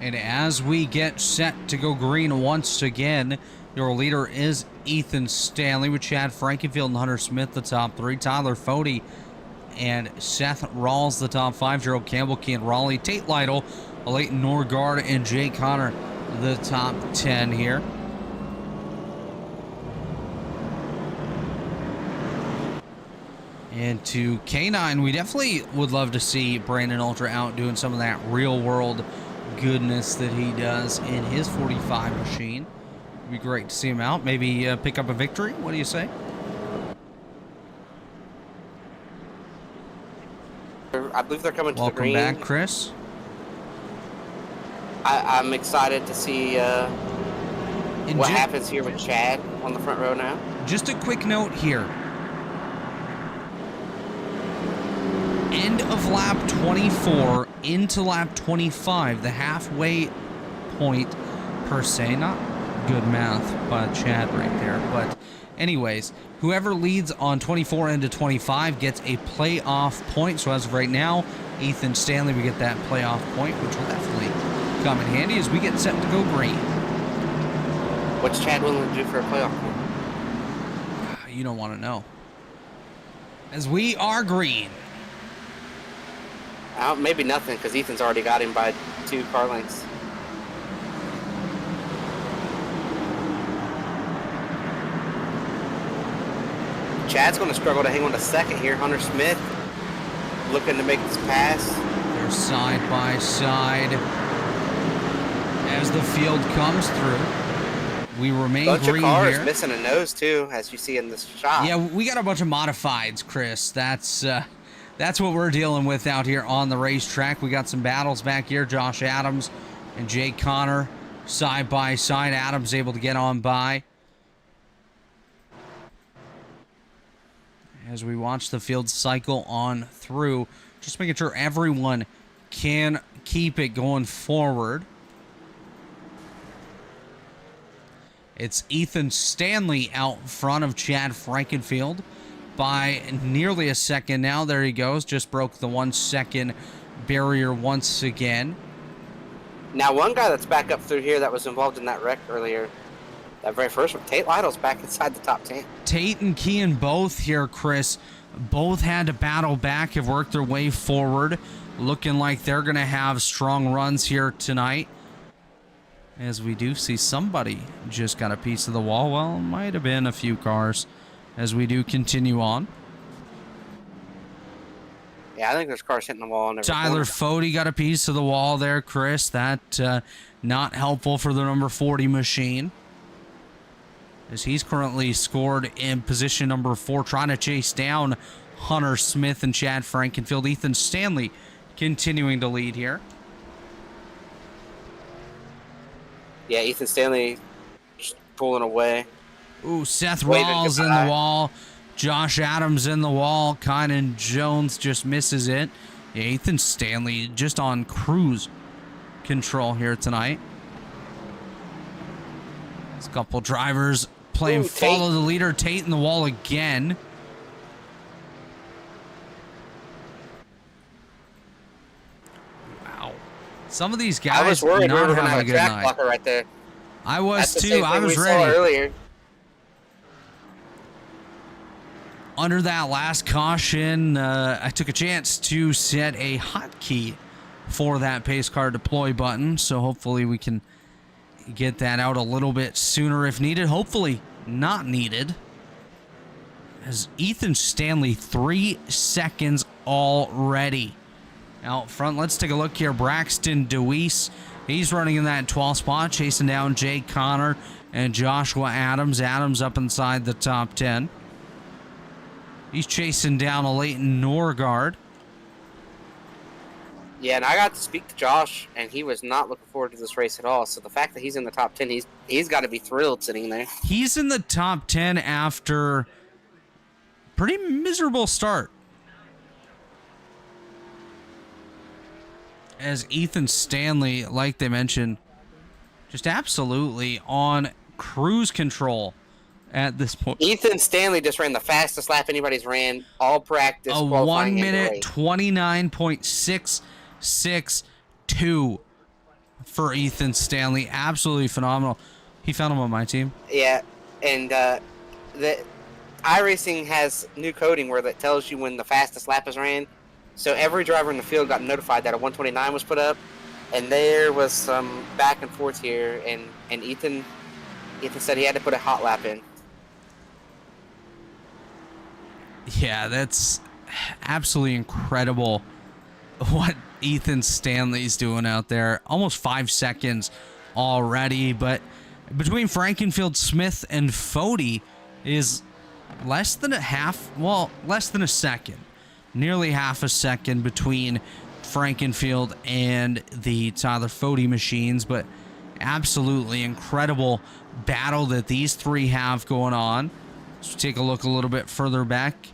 And as we get set to go green once again, your leader is Ethan Stanley with Chad Frankenfield and Hunter Smith, the top 3. Tyler Fody and Seth Rawls, the top 5. Gerald Campbell, Kean Raleigh, Tate Lytle, Leighton Norgard, and Jay Connor, the top 10 here. And to K9, we definitely would love to see Brandon Ultra out doing some of that real world goodness that he does in his 45 machine. It'd be great to see him out. Maybe pick up a victory. What do you say? I believe they're coming to the green. Welcome back, Chris. I'm excited to see what happens here with Chad on the front row now. Just a quick note here. End of lap 24 into lap 25, the halfway point per se. Not good math by Chad right there, but anyways, whoever leads on 24 into 25 gets a playoff point. So as of right now, Ethan Stanley, we get that playoff point, which will definitely come in handy as we get set to go green. What's Chad willing to do for a playoff point? You don't want to know. As we are green. Maybe nothing, because Ethan's already got him by 2 car lengths. Chad's going to struggle to hang on to second here. Hunter Smith looking to make this pass. They're side by side as the field comes through. We remain bunch green of cars here. Missing a nose too, as you see in this shot. Yeah, we got a bunch of modifieds, Chris. That's what we're dealing with out here on the racetrack. We got some battles back here. Josh Adams and Jay Connor side by side. Adams able to get on by. As we watch the field cycle on through, just making sure everyone can keep it going forward. It's Ethan Stanley out front of Chad Frankenfield by nearly a second now. There he goes. Just broke the 1 second barrier once again. Now, one guy that's back up through here that was involved in that wreck earlier, that very first one, Tate Lytle's back inside the top 10. Tate and Kean both here, Chris. Both had to battle back, have worked their way forward. Looking like they're going to have strong runs here tonight. As we do see somebody just got a piece of the wall. Well, it might have been a few cars. As we do continue on. Yeah, I think there's cars hitting the wall. On every Tyler corner. Fody got a piece of the wall there, Chris. That not helpful for the number 40 machine. As he's currently scored in position number 4, trying to chase down Hunter Smith and Chad Frankenfield. Ethan Stanley continuing to lead here. Yeah, Ethan Stanley just pulling away. Ooh, Seth Waving Rawls in goodbye. the wall. Josh Adams in the wall. Kynan Jones just misses it. Yeah, Ethan Stanley just on cruise control here tonight. There's a couple drivers playing follow the leader. Tate in the wall again. Wow. Some of these guys I was worried we not were going to having have a a good track night. blocker right there. I was That's the too. same I thing was we saw ready. earlier. Under that last caution, I took a chance to set a hotkey for that pace car deploy button, so hopefully we can get that out a little bit sooner if needed. Hopefully not needed. As Ethan Stanley, 3 seconds already out front. Let's take a look here. Braxton Deweese, he's running in that 12th spot, chasing down Jay Connor and Joshua Adams. Adams up inside the top 10. He's chasing down a Leighton Norgard. Yeah, and I got to speak to Josh, and he was not looking forward to this race at all. So the fact that he's in the top 10, he's got to be thrilled sitting there. He's in the top 10 after pretty miserable start. As Ethan Stanley, like they mentioned, just absolutely on cruise control at this point. Ethan Stanley just ran the fastest lap anybody's ran all practice. A 1 minute 29.662. for Ethan Stanley. Absolutely phenomenal. He found him on my team. Yeah, and the iRacing has new coding where that tells you when the fastest lap is ran. So every driver in the field got notified that a 129 was put up, and there was some back and forth here, and Ethan said he had to put a hot lap in. Yeah, that's absolutely incredible what Ethan Stanley's doing out there. Almost 5 seconds already, but between Frankenfield, Smith, and Fody is less than a second. Nearly half a second between Frankenfield and the Tyler Fody machines, but absolutely incredible battle that these three have going on. Let's take a look a little bit further back.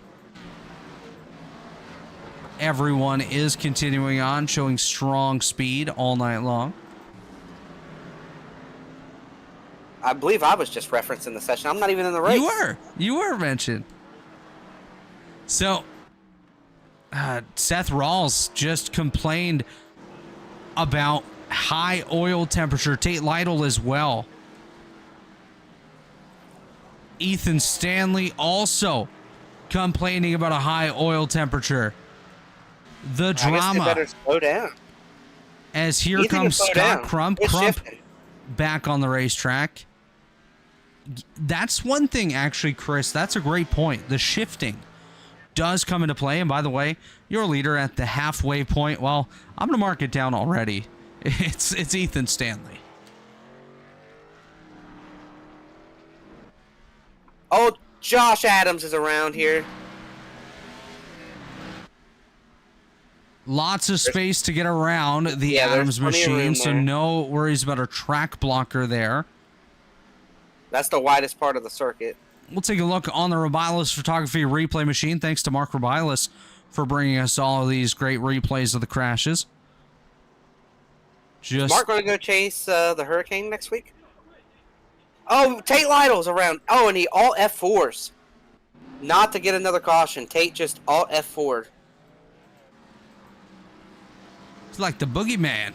Everyone is continuing on, showing strong speed all night long. I believe I was just referencing the session. I'm not even in the race. You were mentioned. So, Seth Rawls just complained about high oil temperature. Tate Lytle as well. Ethan Stanley also complaining about a high oil temperature. The drama. I guess they better slow down. As here comes Scott Crump back on the racetrack. That's one thing, actually, Chris. That's a great point. The shifting does come into play. And by the way, your leader at the halfway point, well, I'm going to mark it down already. It's Ethan Stanley. Oh, Josh Adams is around here. Lots of space to get around the Adams machine, so no worries about a track blocker there. That's the widest part of the circuit. We'll take a look on the Rebilas photography replay machine. Thanks to Mark Rebilas for bringing us all of these great replays of the crashes. Is Mark going to go chase the Hurricane next week? Oh, Tate Lytle's around. Oh, and he all F4s. Not to get another caution. Tate just all F4'd. It's like the boogeyman.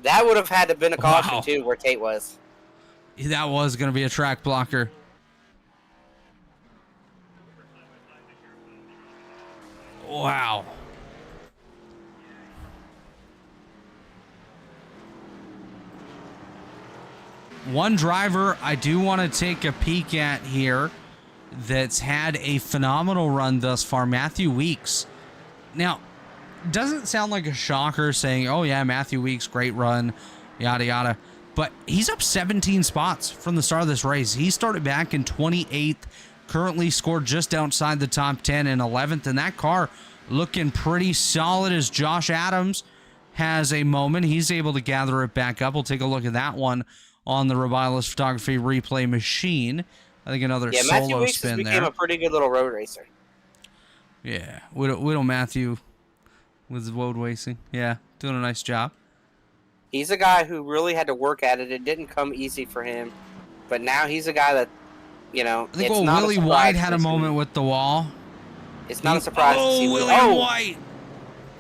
That would have had to have been a caution, too, where Tate was. That was going to be a track blocker. Wow. One driver I do want to take a peek at here that's had a phenomenal run thus far, Matthew Weeks. Now, doesn't sound like a shocker saying, oh yeah, Matthew Weeks, great run, yada yada. But he's up 17 spots from the start of this race. He started back in 28th, currently scored just outside the top 10 in 11th, and that car looking pretty solid as Josh Adams has a moment. He's able to gather it back up. We'll take a look at that one on the Rebilas photography replay machine. I think another Matthew solo Weeks spin there. became a pretty good little road racer. Yeah, Widow Matthew with Woad Racing. Yeah, doing a nice job. He's a guy who really had to work at it. It didn't come easy for him. But now he's a guy that, you know, I think Willie White had a moment with the wall. It's not a surprise to see William White.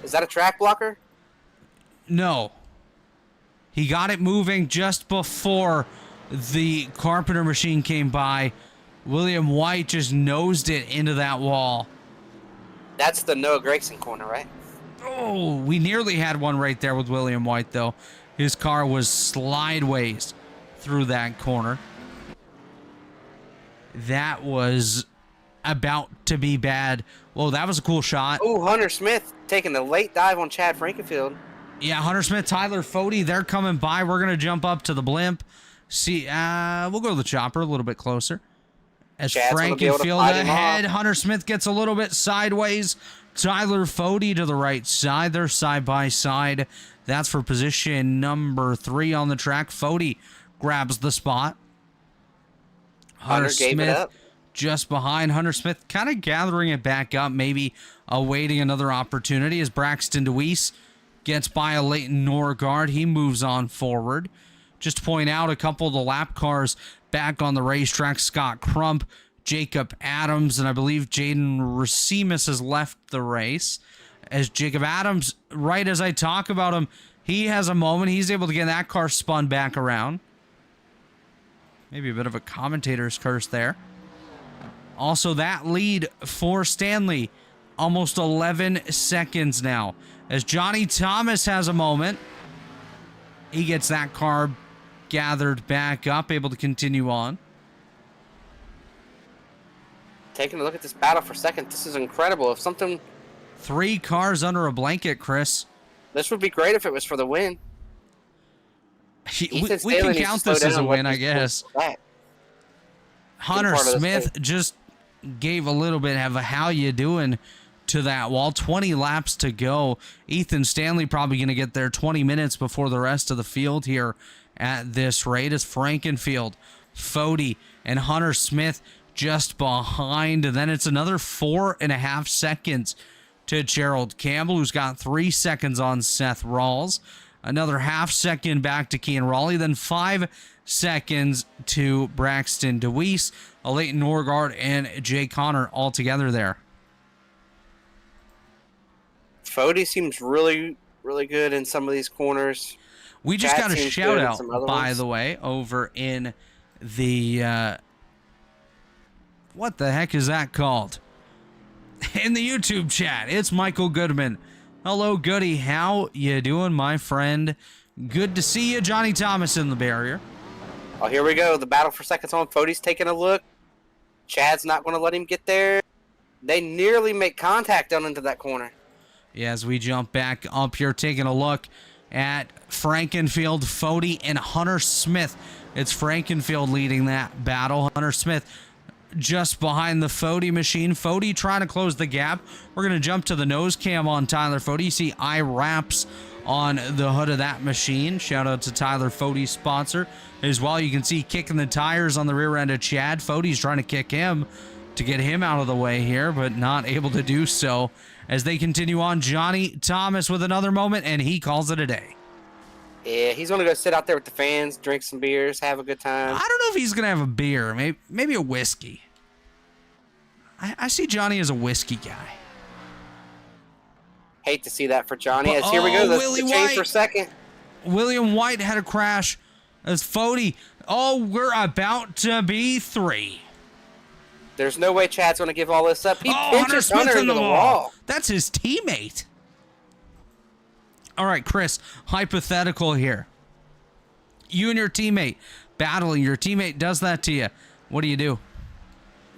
Is that a track blocker? No. He got it moving just before the Carpenter machine came by. William White just nosed it into that wall. That's the Noah Gregson corner, right? Oh, we nearly had one right there with William White, though. His car was slideways through that corner. That was about to be bad. Well, that was a cool shot. Oh, Hunter Smith taking the late dive on Chad Frankenfield. Yeah, Hunter Smith, Tyler Fody, they're coming by. We're going to jump up to the blimp. See, we'll go to the chopper a little bit closer. As Frankenfield ahead, Hunter Smith gets a little bit sideways. Tyler Fody to the right side. They're side by side. That's for position number 3 on the track. Fody grabs the spot. Hunter Smith just behind. Hunter Smith kind of gathering it back up, maybe awaiting another opportunity as Braxton DeWeese gets by a Leighton Norgard. He moves on forward. Just to point out a couple of the lap cars back on the racetrack. Scott Crump, Jacob Adams, and I believe Jaden Racimus has left the race. as Jacob Adams, right as I talk about him, he has a moment. He's able to get that car spun back around. Maybe a bit of a commentator's curse there. Also, that lead for Stanley, almost 11 seconds now. As Johnny Thomas has a moment, he gets that car gathered back up, able to continue on. Taking a look at this battle for second, this is incredible. If something... 3 cars under a blanket, Chris. This would be great if it was for the win. We can count this as a win, I guess. Hunter Smith just gave a little bit of a how you doing to that wall. 20 laps to go. Ethan Stanley probably going to get there 20 minutes before the rest of the field here at this rate, as Frankenfield, Fody, and Hunter Smith just behind. And then it's another 4.5 seconds to Gerald Campbell, who's got 3 seconds on Seth Rawls. Another half second back to Kean Raleigh, then 5 seconds to Braxton DeWeese, Leighton Norgard, and Jay Connor all together there. Fody seems really, really good in some of these corners. We just got a shout out, by the way, over in the, what the heck is that called? In the YouTube chat, it's Michael Goodman. Hello, Goody. How you doing, my friend? Good to see you. Johnny Thomas in the barrier. Oh, here we go. The battle for seconds on. Fody's taking a look. Chad's not going to let him get there. They nearly make contact down into that corner. Yeah, as we jump back up here, taking a look at Frankenfield, Fody, and Hunter Smith. It's Frankenfield leading that battle. Hunter Smith just behind the Fody machine. Fody trying to close the gap. We're going to jump to the nose cam on Tyler Fody. You see eye wraps on the hood of that machine. Shout out to Tyler Fody's sponsor as well. You can see kicking the tires on the rear end of Chad. Fody's trying to kick him to get him out of the way here, but not able to do so. As they continue on, Johnny Thomas with another moment, and he calls it a day. Yeah, he's going to go sit out there with the fans, drink some beers, have a good time. I don't know if he's going to have a beer. Maybe a whiskey. I see Johnny as a whiskey guy. Hate to see that for Johnny. As here we go, the change for second. William White had a crash as Fody. Oh, we're about to be 3. There's no way Chad's going to give all this up. He Hunter pinches Smith Hunter in the into wall. That's his teammate. All right, Chris, hypothetical here. You and your teammate battling. Your teammate does that to you. What do you do?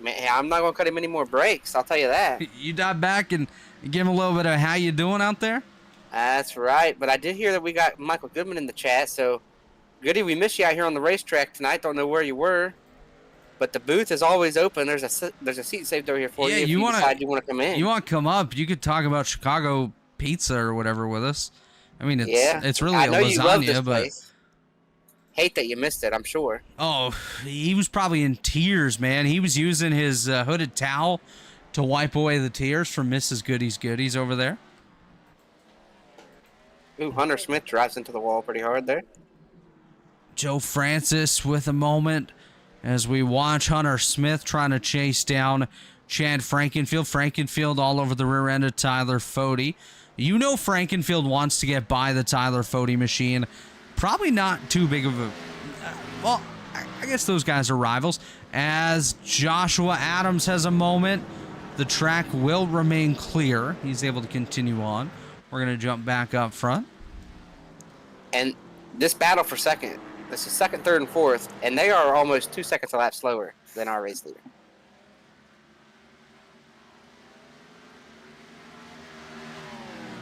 Man, I'm not going to cut him any more breaks. I'll tell you that. You dive back and give him a little bit of how you doing out there? That's right. But I did hear that we got Michael Goodman in the chat. So, Goody, we miss you out here on the racetrack tonight. Don't know where you were. But the booth is always open. There's a seat saved over here for you if you decide you want to come in. You want to come up. You could talk about Chicago pizza or whatever with us. I mean, it's really a lasagna, you love this but place. Hate that you missed it, I'm sure. Oh, he was probably in tears, man. He was using his hooded towel to wipe away the tears from Mrs. Goody's Goodies over there. Ooh, Hunter Smith drives into the wall pretty hard there. Joe Francis with a moment as we watch Hunter Smith trying to chase down Chad Frankenfield. Frankenfield all over the rear end of Tyler Fody. You know Frankenfield wants to get by the Tyler Fody machine. Probably not too big of a... well, I guess those guys are rivals. As Joshua Adams has a moment, the track will remain clear. He's able to continue on. We're going to jump back up front. And this battle for second, this is second, third, and fourth, and they are almost 2 seconds a lap slower than our race leader.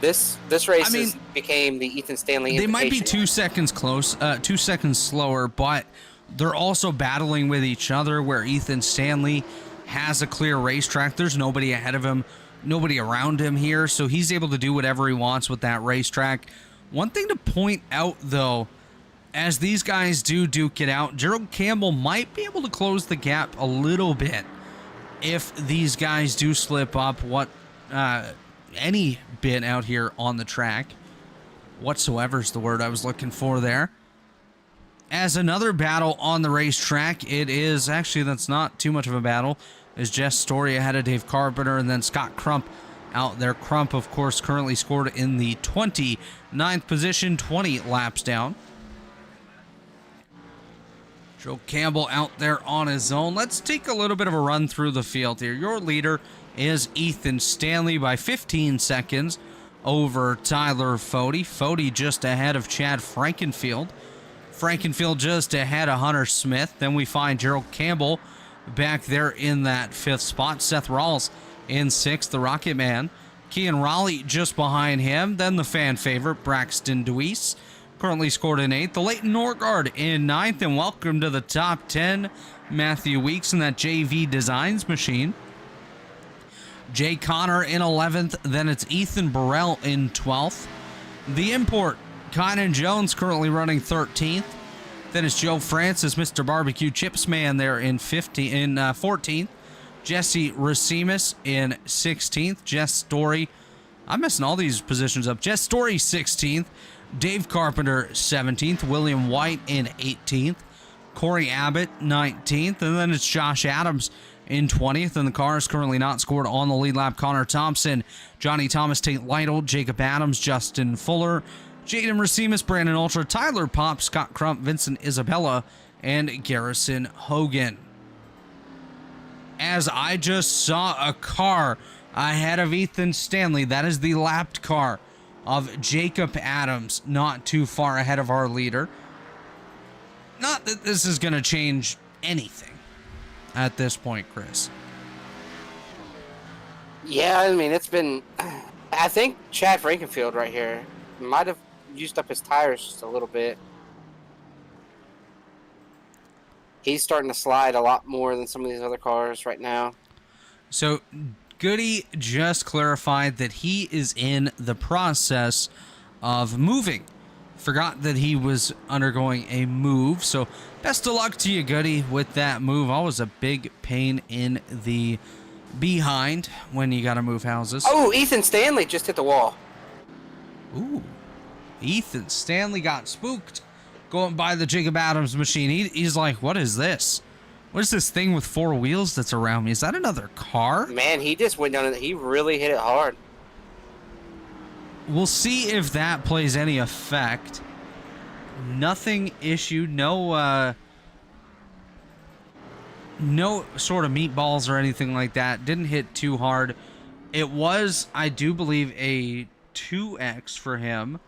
This race became the Ethan Stanley Invitational. They might be 2 seconds close, 2 seconds slower, but they're also battling with each other where Ethan Stanley has a clear racetrack. There's nobody ahead of him, nobody around him here, so he's able to do whatever he wants with that racetrack. One thing to point out, though, as these guys do duke it out, Gerald Campbell might be able to close the gap a little bit if these guys do slip up any bit out here on the track. Whatsoever is the word I was looking for there. As another battle on the racetrack, it is actually, that's not too much of a battle, is Jess Story ahead of Dave Carpenter, and then Scott Crump out there. Crump, of course, currently scored in the 29th position, 20 laps down. Joe Campbell out there on his own. Let's take a little bit of a run through the field here. Your leader is Ethan Stanley by 15 seconds over Tyler Fode. Fode just ahead of Chad Frankenfield. Frankenfield just ahead of Hunter Smith. Then we find Gerald Campbell back there in that 5th spot. Seth Rawls in 6th, the Rocket Man. Kean Raleigh just behind him. Then the fan favorite, Braxton Deweese, currently scored in 8th. The Leighton Norgard in 9th. And welcome to the top 10, Matthew Weeks in that JV Designs machine. Jay Connor in 11th. Then it's Ethan Burrell in 12th. The import, Kynan Jones, currently running 13th. Then it's Joe Francis, Mr. Barbecue Chips Man there in 14th. Jesse Racimus in 16th. Jess Story, I'm messing all these positions up. Jess Story 16th. Dave Carpenter 17th. William White in 18th. Corey Abbott 19th. And then it's Josh Adams in 20th. And the car is currently not scored on the lead lap. Connor Thompson, Johnny Thomas, Tate Lytle, Jacob Adams, Justin Fuller, Jaden Racimus, Brandon Ultra, Tyler Pop, Scott Crump, Vincent Isabella, and Garrison Hogan. As I just saw a car ahead of Ethan Stanley, that is the lapped car of Jacob Adams, not too far ahead of our leader. Not that this is going to change anything at this point, Chris. Yeah, I mean, it's been... I think Chad Frankenfield right here might have used up his tires just a little bit. He's starting to slide a lot more than some of these other cars right now. So Goody just clarified that he is in the process of moving. Forgot that he was undergoing a move. So best of luck to you, Goody, with that move. Always a big pain in the behind when you got to move houses. Oh, Ethan Stanley just hit the wall. Ooh. Ethan Stanley got spooked going by the Jacob Adams machine. He's like, what is this? What is this thing with 4 wheels that's around me? Is that another car? Man, he just went down and he really hit it hard. We'll see if that plays any effect. Nothing issued. No sort of meatballs or anything like that. Didn't hit too hard. It was, I do believe, a 2X for him,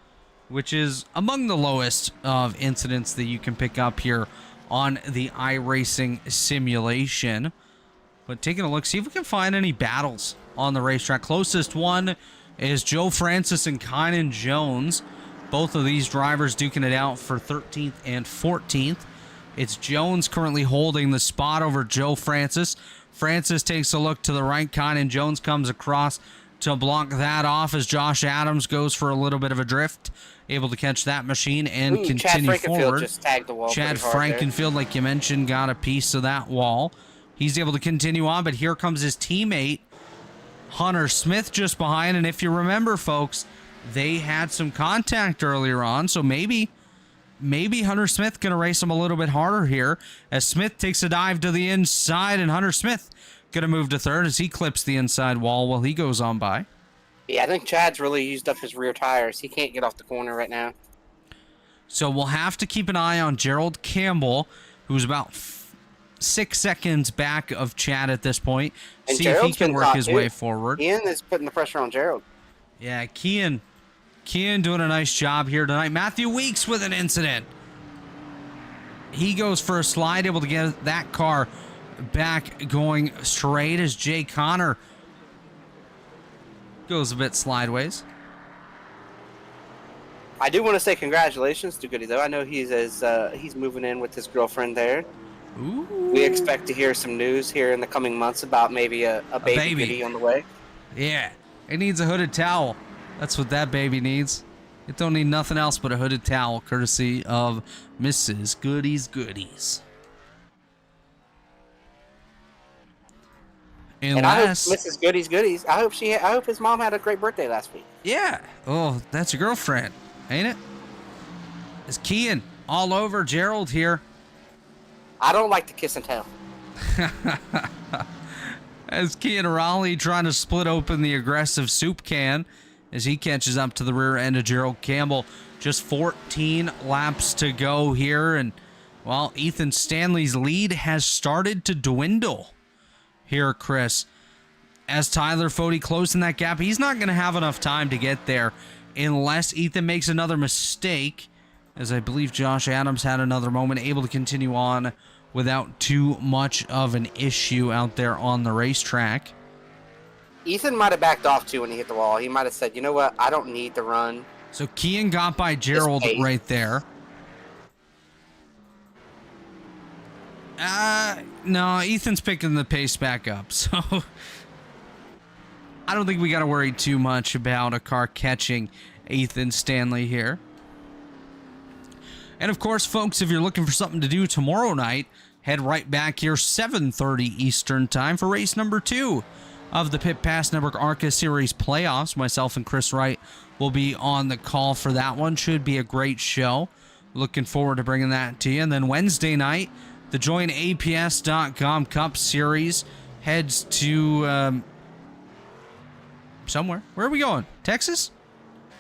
which is among the lowest of incidents that you can pick up here on the iRacing simulation. But taking a look, see if we can find any battles on the racetrack. Closest one is Joe Francis and Kynan Jones. Both of these drivers duking it out for 13th and 14th. It's Jones currently holding the spot over Joe Francis. Francis takes a look to the right. Kynan Jones comes across to block that off as Josh Adams goes for a little bit of a drift, able to catch that machine and continue Chad Frankenfield forward. just tagged the wall. Chad Frankenfield, like you mentioned, got a piece of that wall. He's able to continue on, but here comes his teammate, Hunter Smith, just behind. And if you remember, folks, they had some contact earlier on, so maybe Hunter Smith going to race him a little bit harder here as Smith takes a dive to the inside, and Hunter Smith going to move to third as he clips the inside wall while he goes on by. Yeah, I think Chad's really used up his rear tires. He can't get off the corner right now. So we'll have to keep an eye on Gerald Campbell, who's about 6 seconds back of Chad at this point. And See Gerald's if he can been work top his too. way forward. Ian is putting the pressure on Gerald. Yeah, Kean doing a nice job here tonight. Matthew Weeks with an incident. He goes for a slide, able to get that car back going straight as Jay Connor goes a bit slideways. I do want to say congratulations to Goody, though. I know he's moving in with his girlfriend there. Ooh. We expect to hear some news here in the coming months about maybe a baby Goody on the way. Yeah, it needs a hooded towel. That's what that baby needs. It don't need nothing else but a hooded towel, courtesy of Mrs. Goody's Goodies. And I hope Mrs. Goody's Goodies. I hope his mom had a great birthday last week. Yeah. Oh, that's your girlfriend, ain't it? It's Kean all over Gerald here. I don't like to kiss and tell. as Kian Raleigh trying to split open the aggressive soup can as he catches up to the rear end of Gerald Campbell. Just 14 laps to go here, and, well, Ethan Stanley's lead has started to dwindle here, Chris. As Tyler Fode closing that gap, he's not going to have enough time to get there unless Ethan makes another mistake, as I believe Josh Adams had another moment, able to continue on without too much of an issue out there on the racetrack. Ethan might have backed off too when he hit the wall. He might have said, you know what, I don't need to run. So Kian got by Gerald right there. No, Ethan's picking the pace back up, so I don't think we got to worry too much about a car catching Ethan Stanley here. And of course, folks, if you're looking for something to do tomorrow night, head right back here, 7:30 Eastern time for race number 2 of the Pit Pass Network ARCA Series playoffs. Myself and Chris Wright will be on the call for that one. Should be a great show. Looking forward to bringing that to you. And then Wednesday night, the Join APS.com Cup Series heads to somewhere. Where are we going? Texas?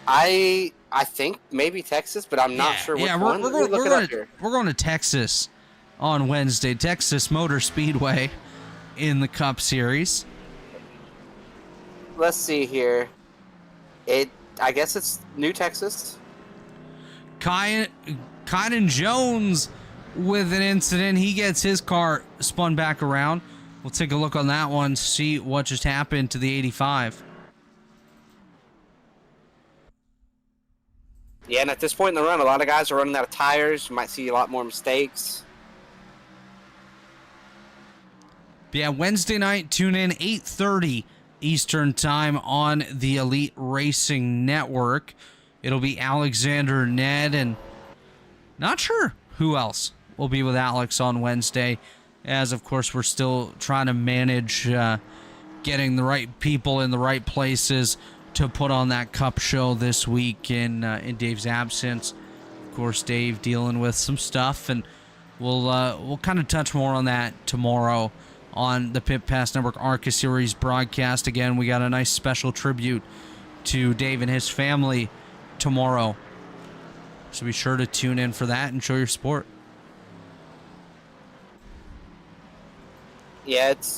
I think maybe Texas, but I'm not sure which one. We're going to Texas on Wednesday. Texas Motor Speedway in the Cup Series. Let's see here. I guess it's New Texas. Kynan Jones with an incident. He gets his car spun back around. We'll take a look on that one, see what just happened to the 85. Yeah, and at this point in the run, a lot of guys are running out of tires. You might see a lot more mistakes. But yeah, Wednesday night, tune in 8:30 Eastern time on the Elite Racing Network. It'll be Alexander Ned, and not sure who else will be with Alex on Wednesday, as of course we're still trying to manage getting the right people in the right places to put on that Cup show this week in Dave's absence. Of course, Dave dealing with some stuff, and we'll kind of touch more on that tomorrow on the Pit Pass Network ARCA Series broadcast. Again, we got a nice special tribute to Dave and his family tomorrow, so be sure to tune in for that and show your support. Yeah, it's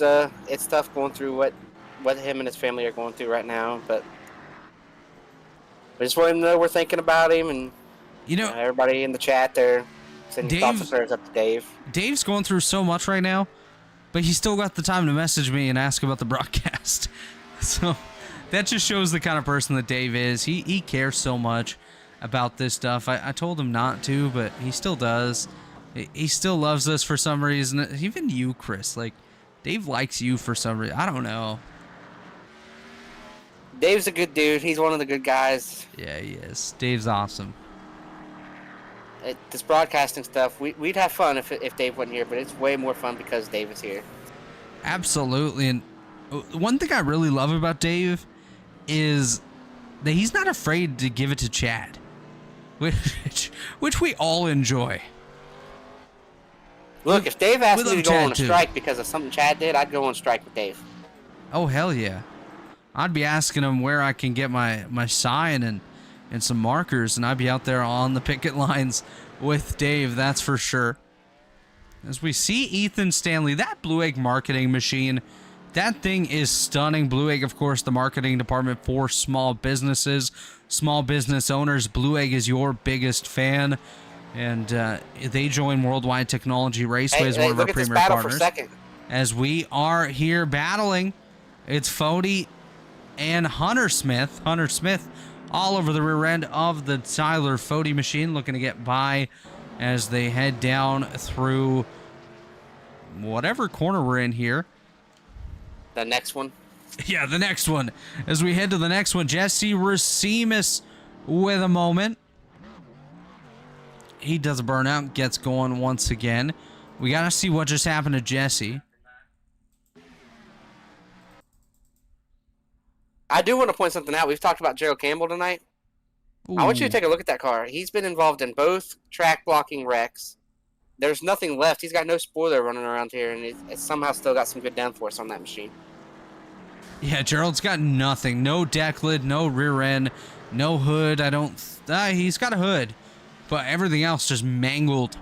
tough going through what him and his family are going through right now, but I just want him to know we're thinking about him, and everybody in the chat there sending thoughts and prayers up to Dave. Dave's going through so much right now, but he still got the time to message me and ask about the broadcast. So that just shows the kind of person that Dave is. He cares so much about this stuff. I told him not to, but he still does. He still loves us for some reason. Even you, Chris. Like, Dave likes you for some reason. I don't know. Dave's a good dude. He's one of the good guys. Yeah, he is. Dave's awesome. This broadcasting stuff, we'd have fun if Dave wasn't here, but it's way more fun because Dave is here. Absolutely. And one thing I really love about Dave is that he's not afraid to give it to Chad, which we all enjoy. Look, if Dave asked me to go on a strike because of something Chad did, I'd go on strike with Dave. Oh, hell yeah. I'd be asking him where I can get my sign and some markers, and I'd be out there on the picket lines with Dave, that's for sure. As we see Ethan Stanley, that Blue Egg marketing machine, that thing is stunning. Blue Egg, of course, the marketing department for small businesses, small business owners. Blue Egg is your biggest fan, and they join Worldwide Technology Raceway as one of our premier partners. As we are here battling, it's Fode and Hunter Smith. Hunter Smith all over the rear end of the Tyler Fode machine, looking to get by as they head down through whatever corner we're in here. The next one? Yeah, the next one. As we head to the next one, Jesse Racimus with a moment. He does a burnout, gets going once again. We got to see what just happened to Jesse. I do want to point something out. We've talked about Gerald Campbell tonight. Ooh. I want you to take a look at that car. He's been involved in both track blocking wrecks. There's nothing left. He's got no spoiler running around here, and it's somehow still got some good downforce on that machine. Yeah, Gerald's got nothing. No deck lid, no rear end, no hood. He's got a hood, but everything else just mangled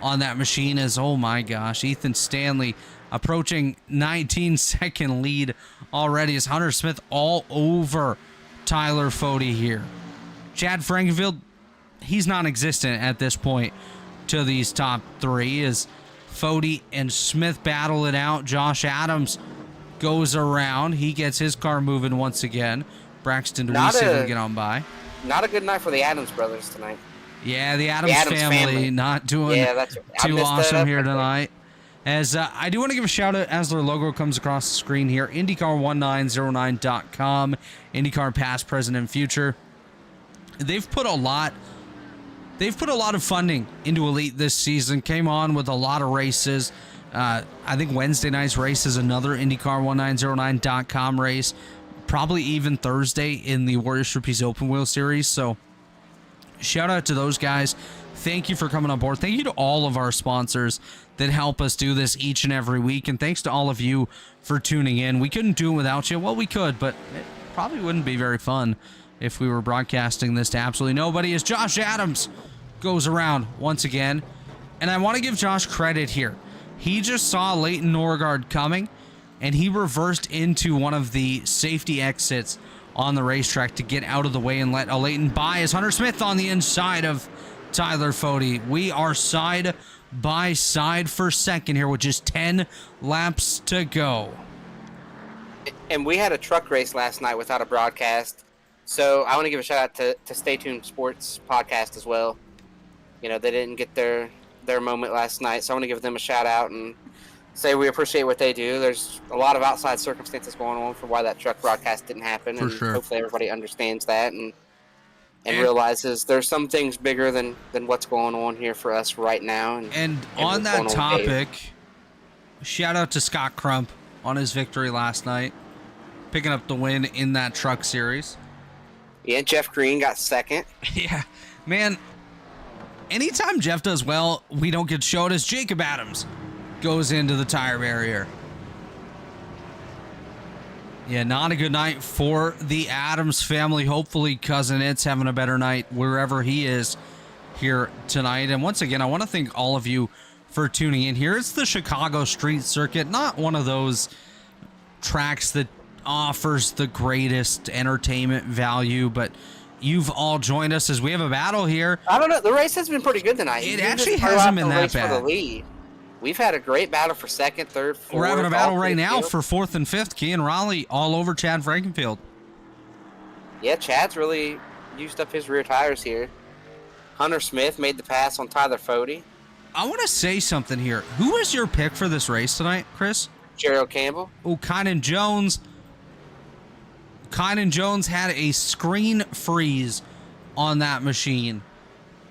on that machine is, oh my gosh, Ethan Stanley approaching 19-second lead already as Hunter Smith all over Tyler Fode here. Chad Frankenfield, he's non-existent at this point to these top three as Fode and Smith battle it out. Josh Adams goes around. He gets his car moving once again. Braxton DeWeese able to get on by. Not a good night for the Adams brothers tonight. Yeah, the Adams family not doing too awesome here tonight. As I do want to give a shout out as their logo comes across the screen here. IndyCar1909.com. IndyCar past, present, and future. They've put a lot of funding into Elite this season. Came on with a lot of races. I think Wednesday night's race is another IndyCar1909.com race. Probably even Thursday in the Warriors Trapeze Open Wheel Series. So shout out to those guys. Thank you for coming on board. Thank you to all of our sponsors that help us do this each and every week. And thanks to all of you for tuning in. We couldn't do it without you. Well, we could, but it probably wouldn't be very fun if we were broadcasting this to absolutely nobody. As Josh Adams goes around once again. And I want to give Josh credit here. He just saw Leighton Norgard coming, and he reversed into one of the safety exits on the racetrack to get out of the way and let Leighton by as Hunter Smith on the inside of Tyler Fode. We are side by side for second here with just 10 laps to go. And we had a truck race last night without a broadcast. So I want to give a shout out to Stay Tuned Sports podcast as well. You know, they didn't get their moment last night, so I want to give them a shout out and say we appreciate what they do. There's a lot of outside circumstances going on for why that truck broadcast didn't happen, and hopefully everybody understands that and realizes there's some things bigger than what's going on here for us right now. And on that topic, shout out to Scott Crump on his victory last night, picking up the win in that truck series. Yeah, Jeff Green got second. Yeah, man. Anytime Jeff does well, we don't get showed as Jacob Adams goes into the tire barrier. Yeah, not a good night for the Adams family. Hopefully Cousin It's having a better night wherever he is here tonight. And once again, I want to thank all of you for tuning in here. It's the Chicago Street Circuit, not one of those tracks that offers the greatest entertainment value, but you've all joined us as we have a battle here. I don't know. The race has been pretty good tonight. It actually hasn't been that bad. For the lead. We've had a great battle for second, third, fourth. We're having a battle right now for fourth and fifth. Kean Raleigh all over Chad Frankenfield. Yeah, Chad's really used up his rear tires here. Hunter Smith made the pass on Tyler Fode. I want to say something here. Who was your pick for this race tonight, Chris? Gerald Campbell. Oh, Kynan Jones. Kynan Jones had a screen freeze on that machine.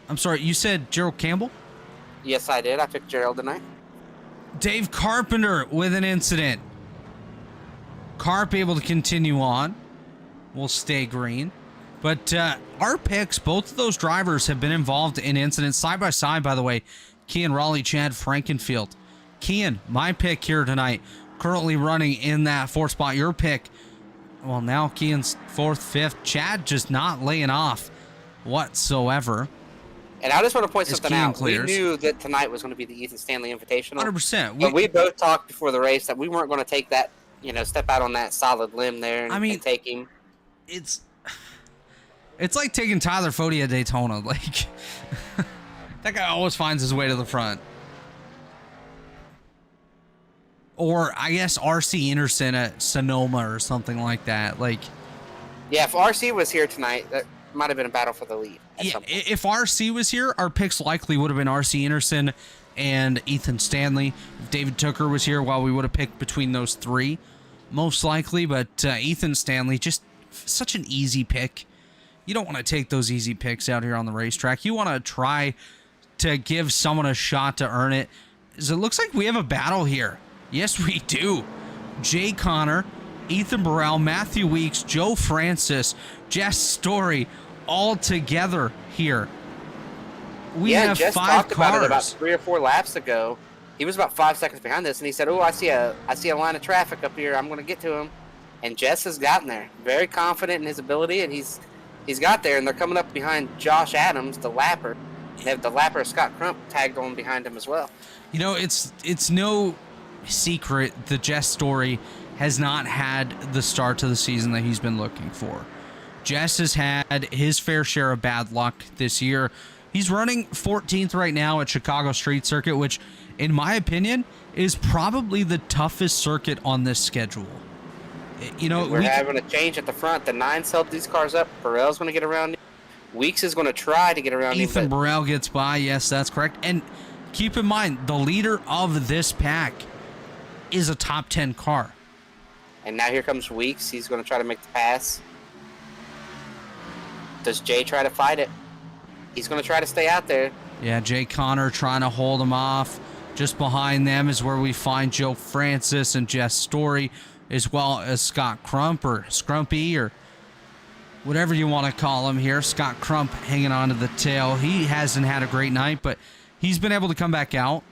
I'm sorry, you said Gerald Campbell? Yes, I did. I picked Gerald tonight. Dave Carpenter with an incident. Carp able to continue on. Will stay green. But our picks, both of those drivers have been involved in incidents. Side by side, by the way, Kean Raleigh, Chad Frankenfield. Kean, my pick here tonight, currently running in that fourth spot. Your pick, well, now Kean's fourth, fifth. Chad just not laying off whatsoever. And I just want to point something out. Clears. We knew that tonight was going to be the Ethan Stanley Invitational. 100%. But we both talked before the race that we weren't going to take that, step out on that solid limb there and take him. It's like taking Tyler Fode at Daytona. Like, that guy always finds his way to the front. Or, I guess, R.C. Anderson at Sonoma or something like that. Like, yeah, if R.C. was here tonight, that might have been a battle for the lead. Yeah, if R.C. was here, our picks likely would have been R.C. Anderson and Ethan Stanley. If David Tooker was here, we would have picked between those three, most likely. But Ethan Stanley, just such an easy pick. You don't want to take those easy picks out here on the racetrack. You want to try to give someone a shot to earn it. So it looks like we have a battle here. Yes, we do. Jay Connor, Ethan Burrell, Matthew Weeks, Joe Francis, Jess Story, all together here. We have Jess 5 talked cars. About it about 3 or 4 laps ago. He was about 5 seconds behind us, and he said, "Oh, I see a line of traffic up here. I'm going to get to him." And Jess has gotten there. Very confident in his ability, and he's got there, and they're coming up behind Josh Adams, the lapper. They have the lapper Scott Crump tagged on behind him as well. You know, it's no secret the Jess Story has not had the start to the season that he's been looking for. Jess has had his fair share of bad luck this year. He's running 14th right now at Chicago Street Circuit, which, in my opinion, is probably the toughest circuit on this schedule. You know, we're having a change at the front. The 9s held these cars up. Burrell's going to get around him. Weeks is going to try to get around him. Ethan Burrell gets by. Yes, that's correct. And keep in mind, the leader of this pack is a top 10 car. And now here comes Weeks. He's going to try to make the pass. Does Jay try to fight it? He's going to try to stay out there. Yeah, Jay Connor trying to hold him off. Just behind them is where we find Joe Francis and Jess Story, as well as Scott Crump or Scrumpy or whatever you want to call him here. Scott Crump hanging on to the tail. He hasn't had a great night, but he's been able to come back out.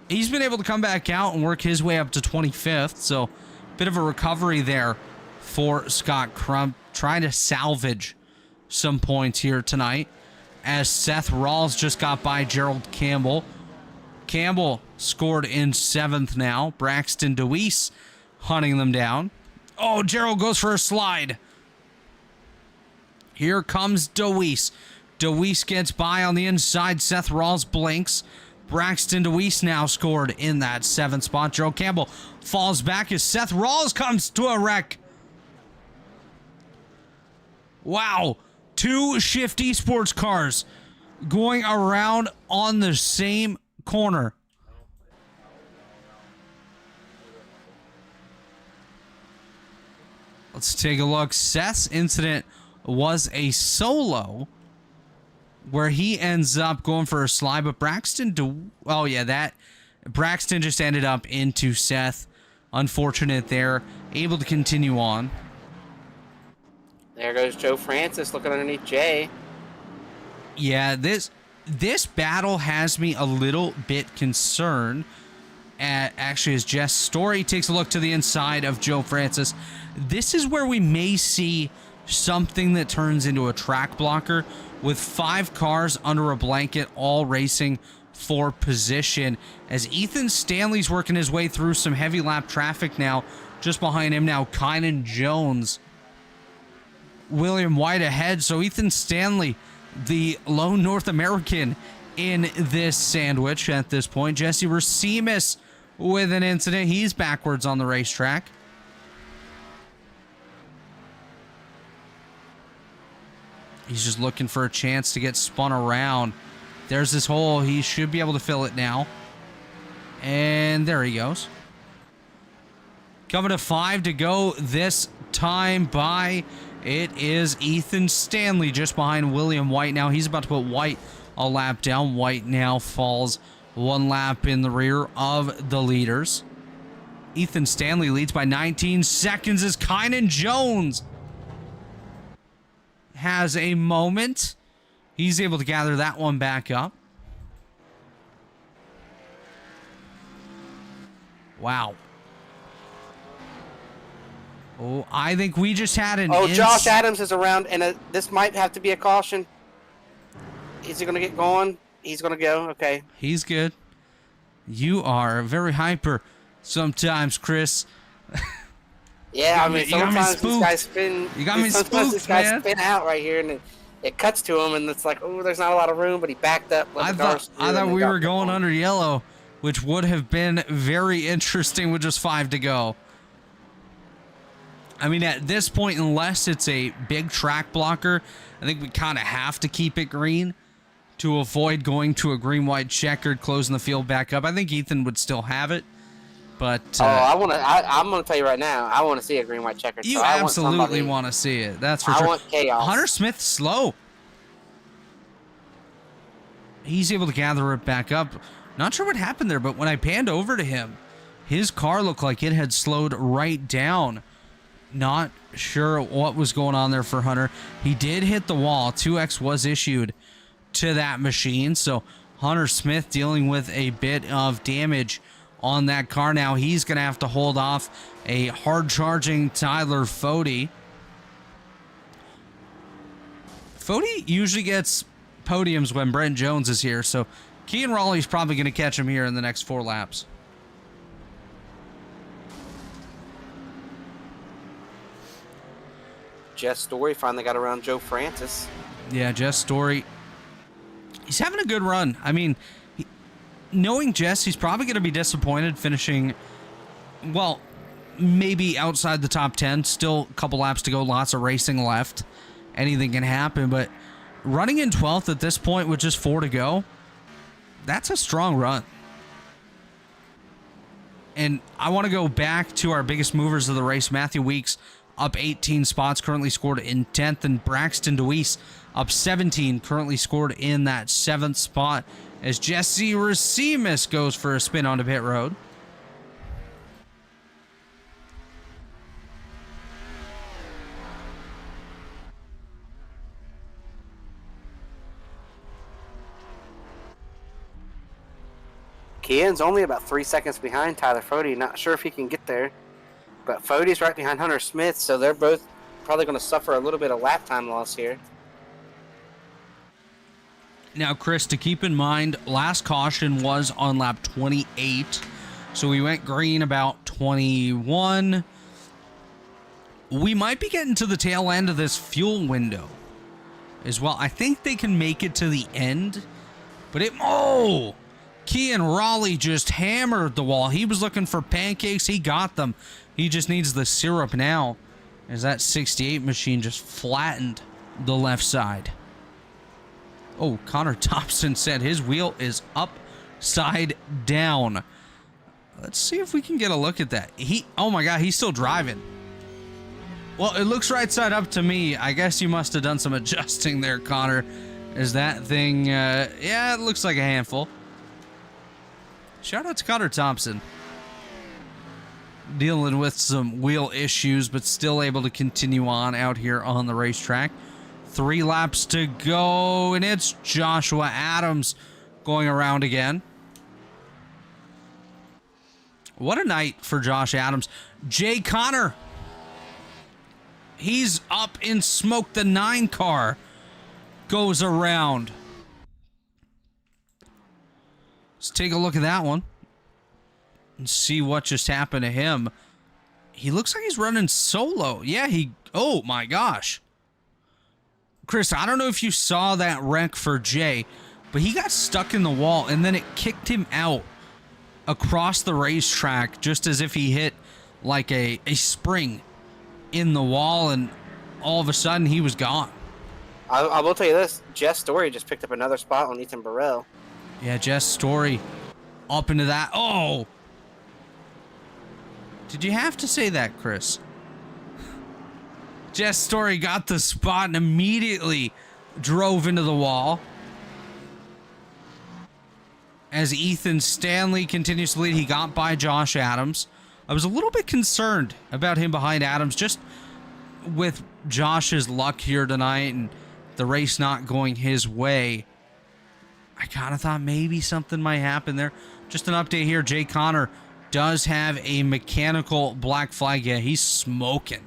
He's been able to come back out and work his way up to 25th, so bit of a recovery there for Scott Crump, trying to salvage some points here tonight, as Seth Rawls just got by Gerald Campbell. Campbell scored in 7th now. Braxton DeWeese hunting them down. Oh, Gerald goes for a slide. Here comes DeWeese. DeWeese gets by on the inside. Seth Rawls blinks. Braxton DeWeese now scored in that 7th spot. Gerald Campbell falls back as Seth Rawls comes to a wreck. Wow. 2 shifty sports cars going around on the same corner. Let's take a look. Seth's incident was a solo where he ends up going for a slide, but Braxton Braxton just ended up into Seth. Unfortunate there. Able to continue on. There goes Joe Francis looking underneath Jay. Yeah, this battle has me a little bit concerned. Actually, as Jess Story takes a look to the inside of Joe Francis, this is where we may see something that turns into a track blocker with 5 cars under a blanket all racing for position, as Ethan Stanley's working his way through some heavy lap traffic now. Just behind him now, Kynan Jones. William White ahead, so Ethan Stanley, the lone North American in this sandwich at this point. Jesse Racimus with an incident. He's backwards on the racetrack. He's just looking for a chance to get spun around. There's this hole. He should be able to fill it now. And there he goes. Coming to 5 to go this time by. It is Ethan Stanley just behind William White now. He's about to put White a lap down. White now falls 1 lap in the rear of the leaders. Ethan Stanley leads by 19 seconds as Kynan Jones has a moment. He's able to gather that one back up. Wow. Oh, I think we just had an... Oh, Josh Adams is around, and this might have to be a caution. Is he going to get going? He's going to go. Okay. He's good. You are very hyper sometimes, Chris. Yeah, I mean, sometimes these guys spin. You got me sometimes spooked, these guys man. spin out right here, and it cuts to him, and it's like, oh, there's not a lot of room, but he backed up. I thought we were going under yellow, which would have been very interesting with just 5 to go. I mean, at this point, unless it's a big track blocker, I think we kind of have to keep it green to avoid going to a green-white checkered, closing the field back up. I think Ethan would still have it, but... I'm going to tell you right now, I want to see a green-white checkered. You absolutely want to see it. That's for sure. I want chaos. Hunter Smith slow. He's able to gather it back up. Not sure what happened there, but when I panned over to him, his car looked like it had slowed right down. Not sure what was going on there for Hunter. He did hit the wall. 2X was issued to that machine, so Hunter Smith dealing with a bit of damage on that car now. He's going to have to hold off a hard-charging Tyler Fode. Fode usually gets podiums when Brent Jones is here, so Kean Raleigh's probably going to catch him here in the next 4 laps. Jess Story finally got around Joe Francis. Yeah, Jess Story. He's having a good run. I mean, knowing Jess, he's probably going to be disappointed finishing, well, maybe outside the top 10. Still a couple laps to go, lots of racing left. Anything can happen, but running in 12th at this point with just 4 to go, that's a strong run. And I want to go back to our biggest movers of the race. Matthew Weeks up 18 spots, currently scored in 10th, and Braxton DeWeese up 17, currently scored in that 7th spot, as Jesse Racimus goes for a spin onto pit road. Kean's only about 3 seconds behind Tyler Fode. Not sure if he can get there. But Fode's right behind Hunter Smith, so they're both probably going to suffer a little bit of lap time loss here. Now, Chris, to keep in mind, last caution was on lap 28. So we went green about 21. We might be getting to the tail end of this fuel window as well. I think they can make it to the end. But Kean Raleigh just hammered the wall. He was looking for pancakes. He got them. He just needs the syrup now, as that 68 machine just flattened the left side. Oh, Connor Thompson said his wheel is upside down. Let's see if we can get a look at that. Oh my God, he's still driving. Well, it looks right side up to me. I guess you must have done some adjusting there, Connor. Is that thing, yeah, it looks like a handful. Shout out to Connor Thompson. Dealing with some wheel issues, but still able to continue on out here on the racetrack. 3 laps to go, and it's Joshua Adams going around again. What a night for Josh Adams. Jay Connor. He's up in smoke. The 9 car goes around. Let's take a look at that one and see what just happened to him. He looks like he's running solo. Yeah, oh my gosh. Chris, I don't know if you saw that wreck for Jay, but he got stuck in the wall and then it kicked him out across the racetrack just as if he hit like a spring in the wall, and all of a sudden he was gone. I will tell you this, Jess Story just picked up another spot on Ethan Burrell. Yeah, Jess Story up into that. Oh! Did you have to say that, Chris? Jess Story got the spot and immediately drove into the wall. As Ethan Stanley continues to lead, he got by Josh Adams. I was a little bit concerned about him behind Adams, just with Josh's luck here tonight and the race not going his way. I kind of thought maybe something might happen there. Just an update here. Jay Connor does have a mechanical black flag. Yeah, he's smoking.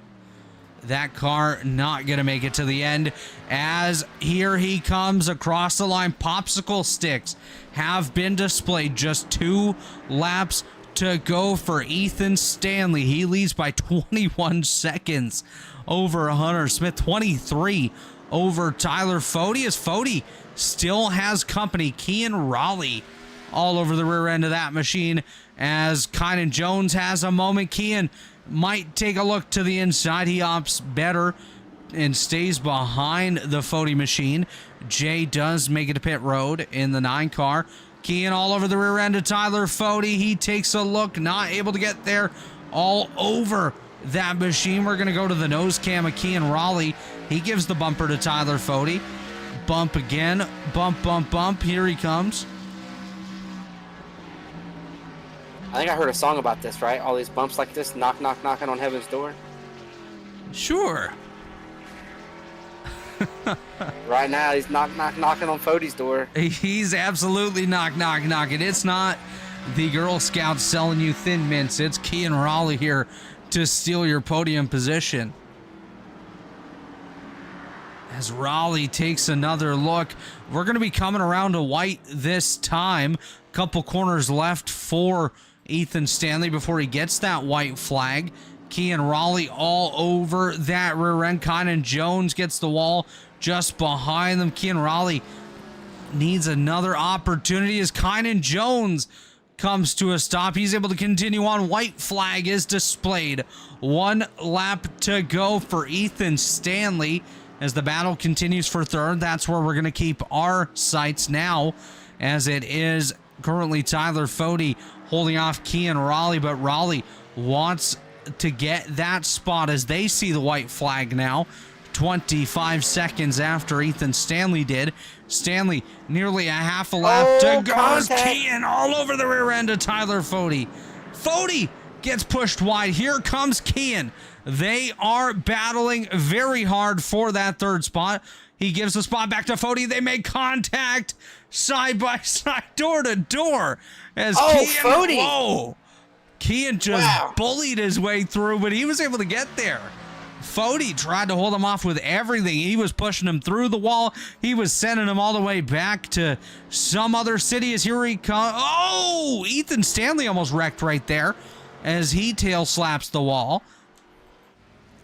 That car not going to make it to the end, as here he comes across the line. Popsicle sticks have been displayed. Just 2 laps to go for Ethan Stanley. He leads by 21 seconds over Hunter Smith. 23 over Tyler Fode, as Fode still has company. Kean Raleigh all over the rear end of that machine, as Kynan Jones has a moment. Kean might take a look to the inside. He opts better and stays behind the Fode machine. Jay does make it to pit road in the 9 car. Kean all over the rear end of Tyler Fode. He takes a look, not able to get there, all over that machine. We're going to go to the nose cam of Kean Raleigh. He gives the bumper to Tyler Fode. Bump again. Bump, bump, bump. Here he comes. I think I heard a song about this, right? All these bumps like this, knock, knock, knocking on heaven's door. Sure. Right now, he's knock, knock, knocking on Fode's door. He's absolutely knock, knock, knocking. It's not The Girl Scouts selling you Thin Mints. It's Key and Raleigh here to steal your podium position. As Raleigh takes another look, we're going to be coming around to white this time. Couple corners left for Ethan Stanley before he gets that white flag. Key and Raleigh all over that rear end. Kynan Jones gets the wall just behind them. Key and Raleigh needs another opportunity as Kynan Jones comes to a stop. He's able to continue on. White flag is displayed. 1 lap to go for Ethan Stanley as the battle continues for third. That's where we're going to keep our sights now, as it is currently Tyler Fody holding off Key and Raleigh, but Raleigh wants to get that spot as they see the white flag now. 25 seconds after Ethan Stanley did. Stanley nearly a half a lap to go. Kean all over the rear end of Tyler Fody. Fody gets pushed wide. Here comes Kean. They are battling very hard for that third spot. He gives the spot back to Fody. They make contact side by side, door to door. As Fody. Whoa. Kean just bullied his way through, but he was able to get there. Fody tried to hold him off with everything. He was pushing him through the wall. He was sending him all the way back to some other city as here he comes. Oh, Ethan Stanley almost wrecked right there as he tail slaps the wall.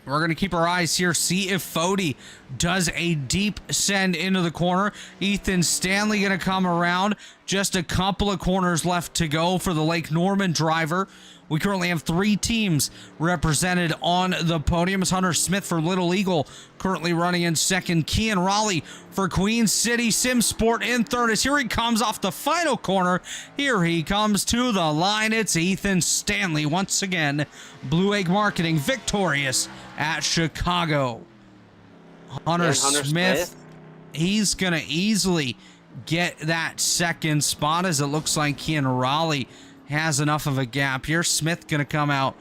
We're going to keep our eyes here, see if Fody does a deep send into the corner. Ethan Stanley going to come around. Just a couple of corners left to go for the Lake Norman driver. We currently have 3 teams represented on the podium. It's Hunter Smith for Little Eagle currently running in second. Key and Raleigh for Queen City Sim Sport in third. As here he comes off the final corner. Here he comes to the line. It's Ethan Stanley once again. Blue Egg Marketing victorious at Chicago. Hunter Smith, he's going to easily get that second spot as it looks like Key and Raleigh has enough of a gap here. Smith going to come out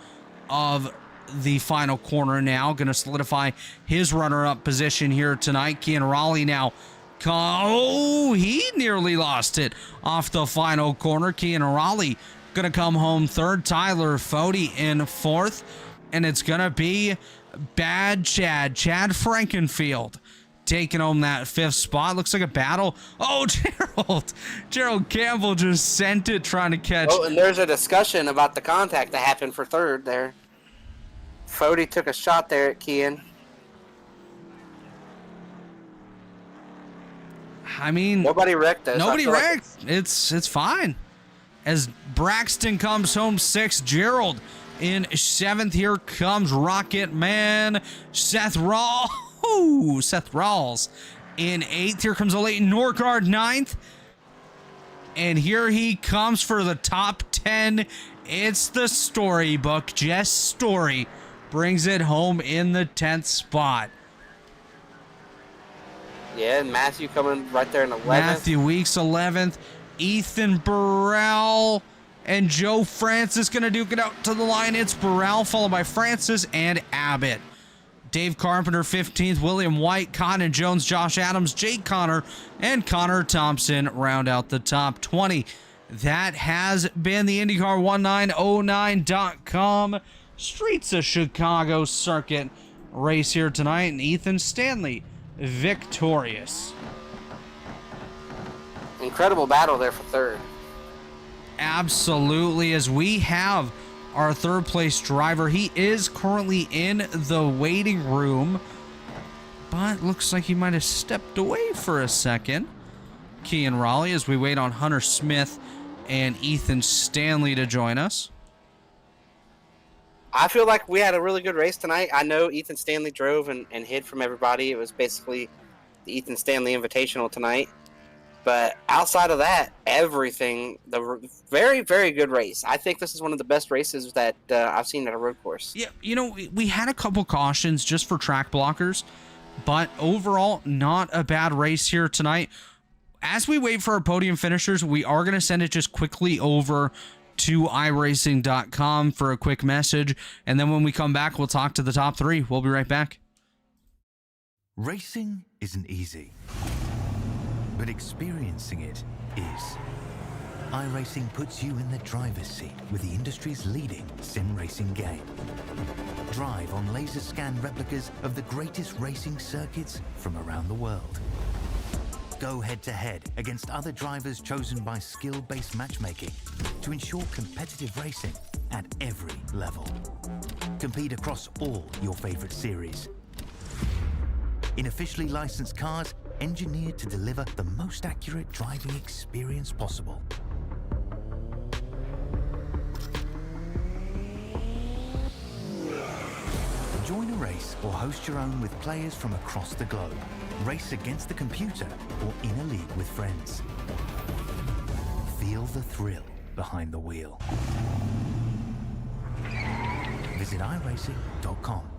of the final corner now. Going to solidify his runner-up position here tonight. Key and Raleigh now. Oh, he nearly lost it off the final corner. Key and Raleigh going to come home third. Tyler Fody in fourth. And it's going to be Chad Frankenfield taking home that 5th spot. Looks like a battle. Oh, Gerald Campbell just sent it trying to catch. Oh, and there's a discussion about the contact that happened for third there. Fody took a shot there at Kean. I mean, nobody wrecked us. Nobody wrecked. It's fine. As Braxton comes home 6th, Gerald in 7th. Here comes Rocket Man Seth Rawls in 8th. Here comes a late Norgard 9th. And here he comes for the top 10. It's the Storybook. Jess Story brings it home in the 10th spot. Yeah, Matthew coming right there in 11th. Matthew Weeks 11th. Ethan Burrell and Joe Francis going to duke it out to the line. It's Burrell followed by Francis and Abbott. Dave Carpenter 15th, William White, Kynan Jones, Josh Adams, Jake Connor, and Connor Thompson round out the top 20. That has been the IndyCar1909.com Streets of Chicago circuit race here tonight, and Ethan Stanley victorious. Incredible battle there for third. Absolutely, as we have our third place driver. He is currently in the waiting room, but looks like he might have stepped away for a second. Key and Raleigh as we wait on Hunter Smith and Ethan Stanley to join us. I feel like we had a really good race tonight. I know Ethan Stanley drove and hid from everybody. It was basically the Ethan Stanley Invitational tonight. But outside of that, everything, the very, very good race. I think this is one of the best races that I've seen at a road course. Yeah, you know, we had a couple cautions just for track blockers, but overall, not a bad race here tonight. As we wait for our podium finishers, we are going to send it just quickly over to iRacing.com for a quick message. And then when we come back, we'll talk to the top 3. We'll be right back. Racing isn't easy, but experiencing it is. iRacing puts you in the driver's seat with the industry's leading sim racing game. Drive on laser scan replicas of the greatest racing circuits from around the world. Go head-to-head against other drivers chosen by skill-based matchmaking to ensure competitive racing at every level. Compete across all your favorite series. In officially licensed cars, engineered to deliver the most accurate driving experience possible. Join a race or host your own with players from across the globe. Race against the computer or in a league with friends. Feel the thrill behind the wheel. Visit iRacing.com.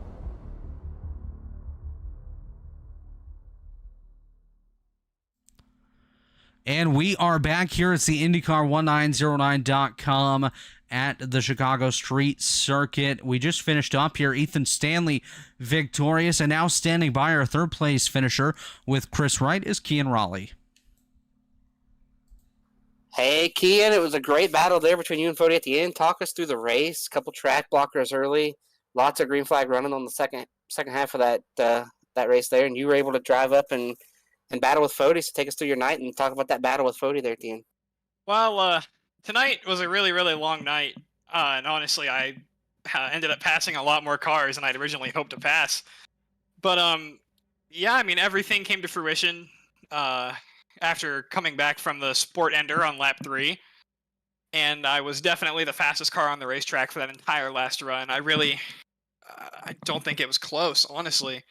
And we are back here. It's the IndyCar1909.com at the Chicago Street Circuit. We just finished up here. Ethan Stanley victorious, and now standing by our third place finisher with Chris Wright is Kian Raleigh. Hey, Kian, it was a great battle there between you and Fody at the end. Talk us through the race. A couple track blockers early. Lots of green flag running on the second half of that race there, and you were able to drive up and battle with Fody. So take us through your night and talk about that battle with Fody there at the end. Well, tonight was a really, really long night, and honestly, I ended up passing a lot more cars than I'd originally hoped to pass. But yeah, I mean, everything came to fruition after coming back from the sport ender on lap 3, and I was definitely the fastest car on the racetrack for that entire last run. I I don't think it was close, honestly.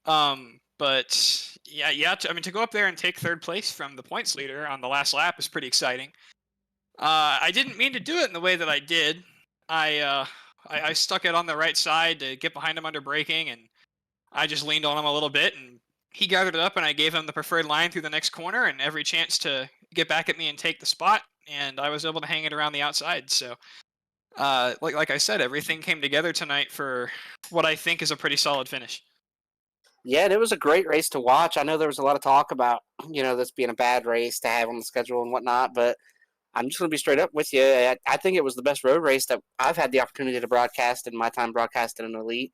But yeah. I mean, to go up there and take third place from the points leader on the last lap is pretty exciting. I didn't mean to do it in the way that I did. I stuck it on the right side to get behind him under braking, and I just leaned on him a little bit, and he gathered it up, and I gave him the preferred line through the next corner and every chance to get back at me and take the spot, and I was able to hang it around the outside. So, like I said, everything came together tonight for what I think is a pretty solid finish. Yeah, and it was a great race to watch. I know there was a lot of talk about, this being a bad race to have on the schedule and whatnot, but I'm just going to be straight up with you. I think it was the best road race that I've had the opportunity to broadcast in my time broadcasting an Elite.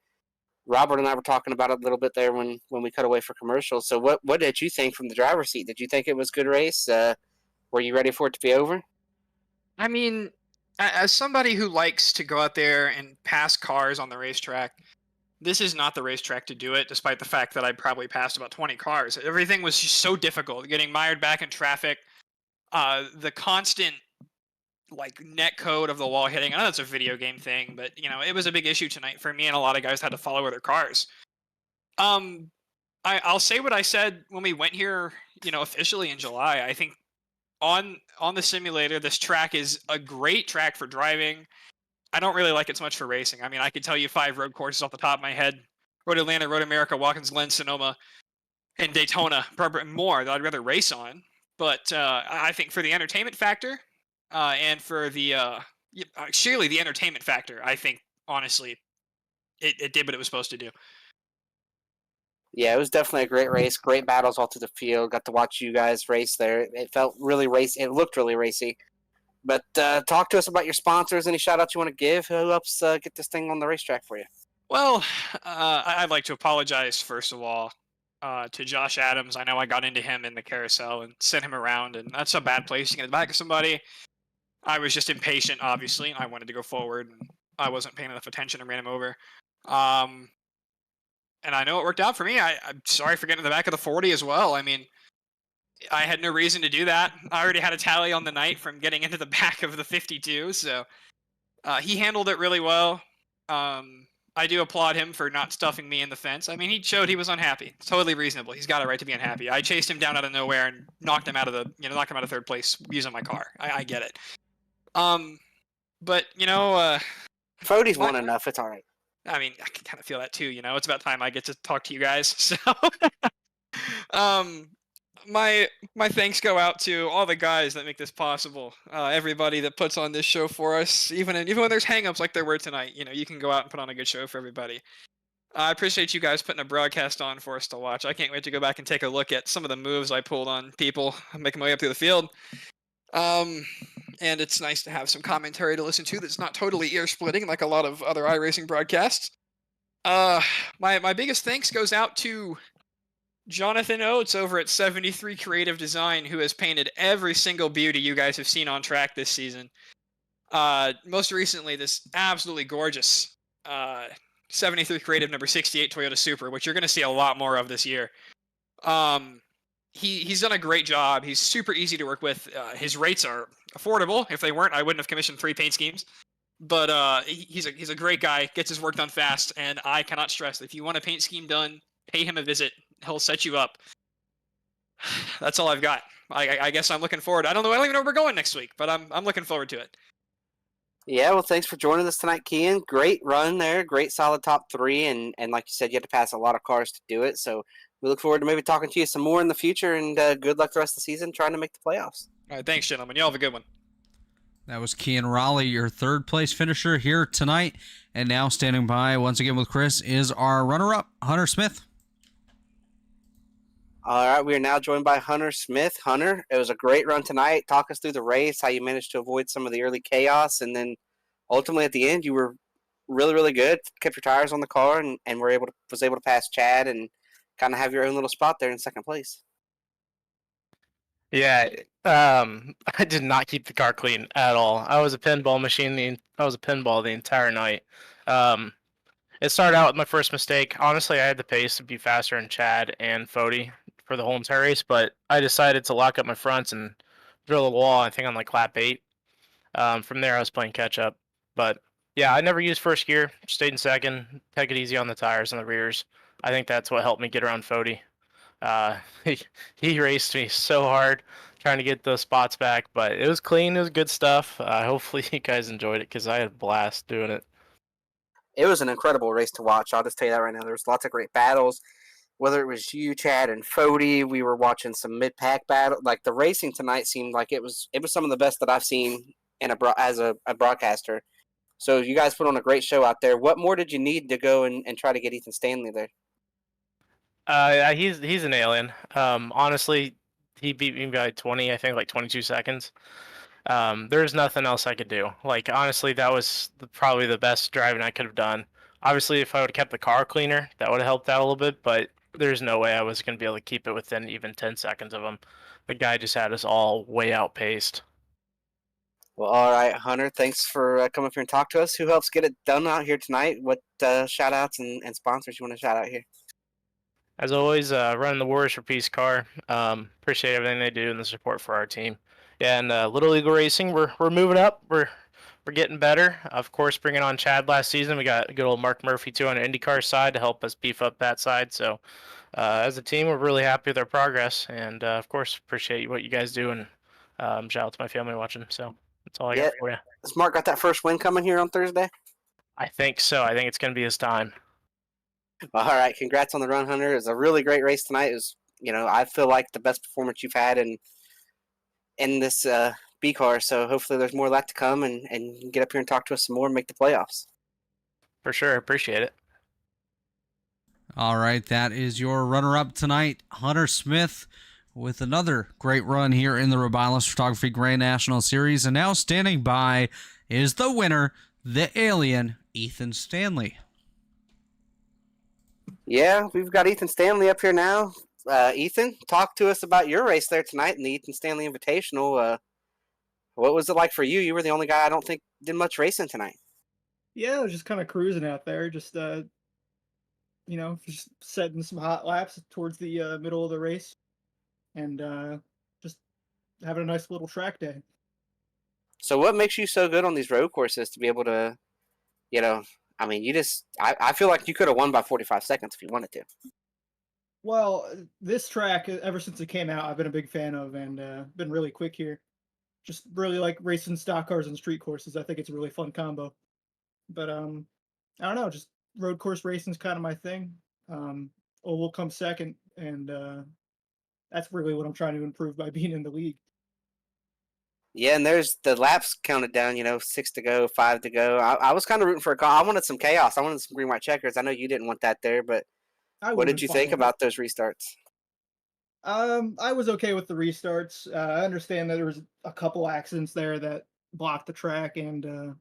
Robert and I were talking about it a little bit there when we cut away for commercials. So what did you think from the driver's seat? Did you think it was a good race? Were you ready for it to be over? I mean, as somebody who likes to go out there and pass cars on the racetrack, this is not the racetrack to do it, despite the fact that I probably passed about 20 cars. Everything was just so difficult, getting mired back in traffic. The constant net code of the wall hitting. I know that's a video game thing, but it was a big issue tonight for me, and a lot of guys had to follow other cars. I'll say what I said when we went here, officially in July. I think on the simulator, this track is a great track for driving. I don't really like it so much for racing. I mean, I could tell you 5 road courses off the top of my head: Road Atlanta, Road America, Watkins Glen, Sonoma, and Daytona, probably more that I'd rather race on. But I think for the entertainment factor, and for the surely the entertainment factor, I think honestly, it did what it was supposed to do. Yeah, it was definitely a great race. Great battles all through the field. Got to watch you guys race there. It felt really racy. It looked really racy. But talk to us about your sponsors. Any shout outs you want to give? Who helps get this thing on the racetrack for you? Well, I'd like to apologize first of all to Josh Adams. I know I got into him in the carousel and sent him around, and that's a bad place to get in the back of somebody. I was just impatient, obviously, and I wanted to go forward, and I wasn't paying enough attention and ran him over. And I know it worked out for me. I'm sorry for getting in the back of the 40 as well. I mean, I had no reason to do that. I already had a tally on the night from getting into the back of the 52, so he handled it really well. I do applaud him for not stuffing me in the fence. I mean, he showed he was unhappy. It's totally reasonable. He's got a right to be unhappy. I chased him down out of nowhere and knocked him out of third place using my car. I get it. But Fody's won enough. It's all right. I mean, I can kind of feel that too. It's about time I get to talk to you guys. So, my thanks go out to all the guys that make this possible. Everybody that puts on this show for us, even when there's hangups like there were tonight. You can go out and put on a good show for everybody. I appreciate you guys putting a broadcast on for us to watch. I can't wait to go back and take a look at some of the moves I pulled on people making my way up through the field. And it's nice to have some commentary to listen to that's not totally ear splitting like a lot of other iRacing broadcasts. My biggest thanks goes out to Jonathan Oates over at 73 Creative Design, who has painted every single beauty you guys have seen on track this season. Most recently, this absolutely gorgeous 73 Creative number 68 Toyota Supra, which you're going to see a lot more of this year. He's done a great job. He's super easy to work with. His rates are affordable. If they weren't, I wouldn't have commissioned 3 paint schemes. But he's a great guy. Gets his work done fast, and I cannot stress that if you want a paint scheme done, pay him a visit. He'll set you up. That's all I've got. I guess I'm looking forward. I don't even know where we're going next week, but I'm looking forward to it. Yeah, well, thanks for joining us tonight, Kian. Great run there, great solid top 3, and like you said, you had to pass a lot of cars to do it. So we look forward to maybe talking to you some more in the future, and good luck the rest of the season trying to make the playoffs. All right, thanks, gentlemen. Y'all have a good one. That was Kian Raleigh, your third place finisher here tonight. And now standing by once again with Chris is our runner-up, Hunter Smith. All right, we are now joined by Hunter Smith. Hunter, it was a great run tonight. Talk us through the race, how you managed to avoid some of the early chaos, and then ultimately at the end, you were really, really good. Kept your tires on the car, and was able to pass Chad and kind of have your own little spot there in second place. Yeah, I did not keep the car clean at all. I was a pinball machine. I was a pinball the entire night. It started out with my first mistake. Honestly, I had the pace to be faster than Chad and Fody for the whole entire race, but I decided to lock up my fronts and drill a wall, I think on like lap 8. From there, I was playing catch up. But yeah, I never used first gear. Stayed in second. Take it easy on the tires and the rears. I think that's what helped me get around Fody. He raced me so hard trying to get those spots back, but it was clean. It was good stuff. Hopefully you guys enjoyed it because I had a blast doing it. It was an incredible race to watch. I'll just tell you that right now. There was lots of great battles. Whether it was you, Chad, and Fody, we were watching some mid-pack battle. Like the racing tonight seemed like it was some of the best that I've seen in as a broadcaster. So you guys put on a great show out there. What more did you need to go and try to get Ethan Stanley there? He's an alien. Honestly, he beat me by 20, I think like 22 seconds. There's nothing else I could do. Like honestly, that was probably the best driving I could have done. Obviously, if I would have kept the car cleaner, that would have helped out a little bit, but there's no way I was going to be able to keep it within even 10 seconds of him. The guy just had us all way outpaced. Well, all right, Hunter, thanks for coming up here and talk to us. Who helps get it done out here tonight? What shout-outs and sponsors you want to shout out here? As always, running the Warriors for Peace car. Appreciate everything they do and the support for our team. Yeah, and Little Eagle Racing, we're moving up. We're getting better. Of course, bringing on Chad last season. We got good old Mark Murphy too on the IndyCar side to help us beef up that side. So, as a team, we're really happy with our progress, and of course, appreciate what you guys do. And shout out to my family watching. So that's all I got for you. Has Mark got that first win coming here on Thursday? I think so. I think it's going to be his time. All right, congrats on the run, Hunter. It was a really great race tonight. It was, I feel like the best performance you've had in this B car. So hopefully there's more of that to come, and you can get up here and talk to us some more and make the playoffs. For sure, appreciate it. All right, that is your runner-up tonight, Hunter Smith, with another great run here in the Rebilas Photography Grand National Series. And now standing by is the winner, the alien, Ethan Stanley. Yeah, we've got Ethan Stanley up here now. Ethan, talk to us about your race there tonight in the Ethan Stanley Invitational. What was it like for you? You were the only guy I don't think did much racing tonight. Yeah, I was just kind of cruising out there, just just setting some hot laps towards the middle of the race, and just having a nice little track day. So, what makes you so good on these road courses to be able to, I feel like you could have won by 45 seconds if you wanted to. Well, this track, ever since it came out, I've been a big fan of, and been really quick here. Just really like racing stock cars and street courses. I think it's a really fun combo. But I don't know, just road course racing's kind of my thing. Oval comes second, and that's really what I'm trying to improve by being in the league. Yeah, and there's the laps counted down, 6 to go, 5 to go. I was kind of rooting for a call. I wanted some chaos. I wanted some green, white checkers. I know you didn't want that there, but what did you think about those restarts? I was okay with the restarts. I understand that there was a couple accidents there that blocked the track, and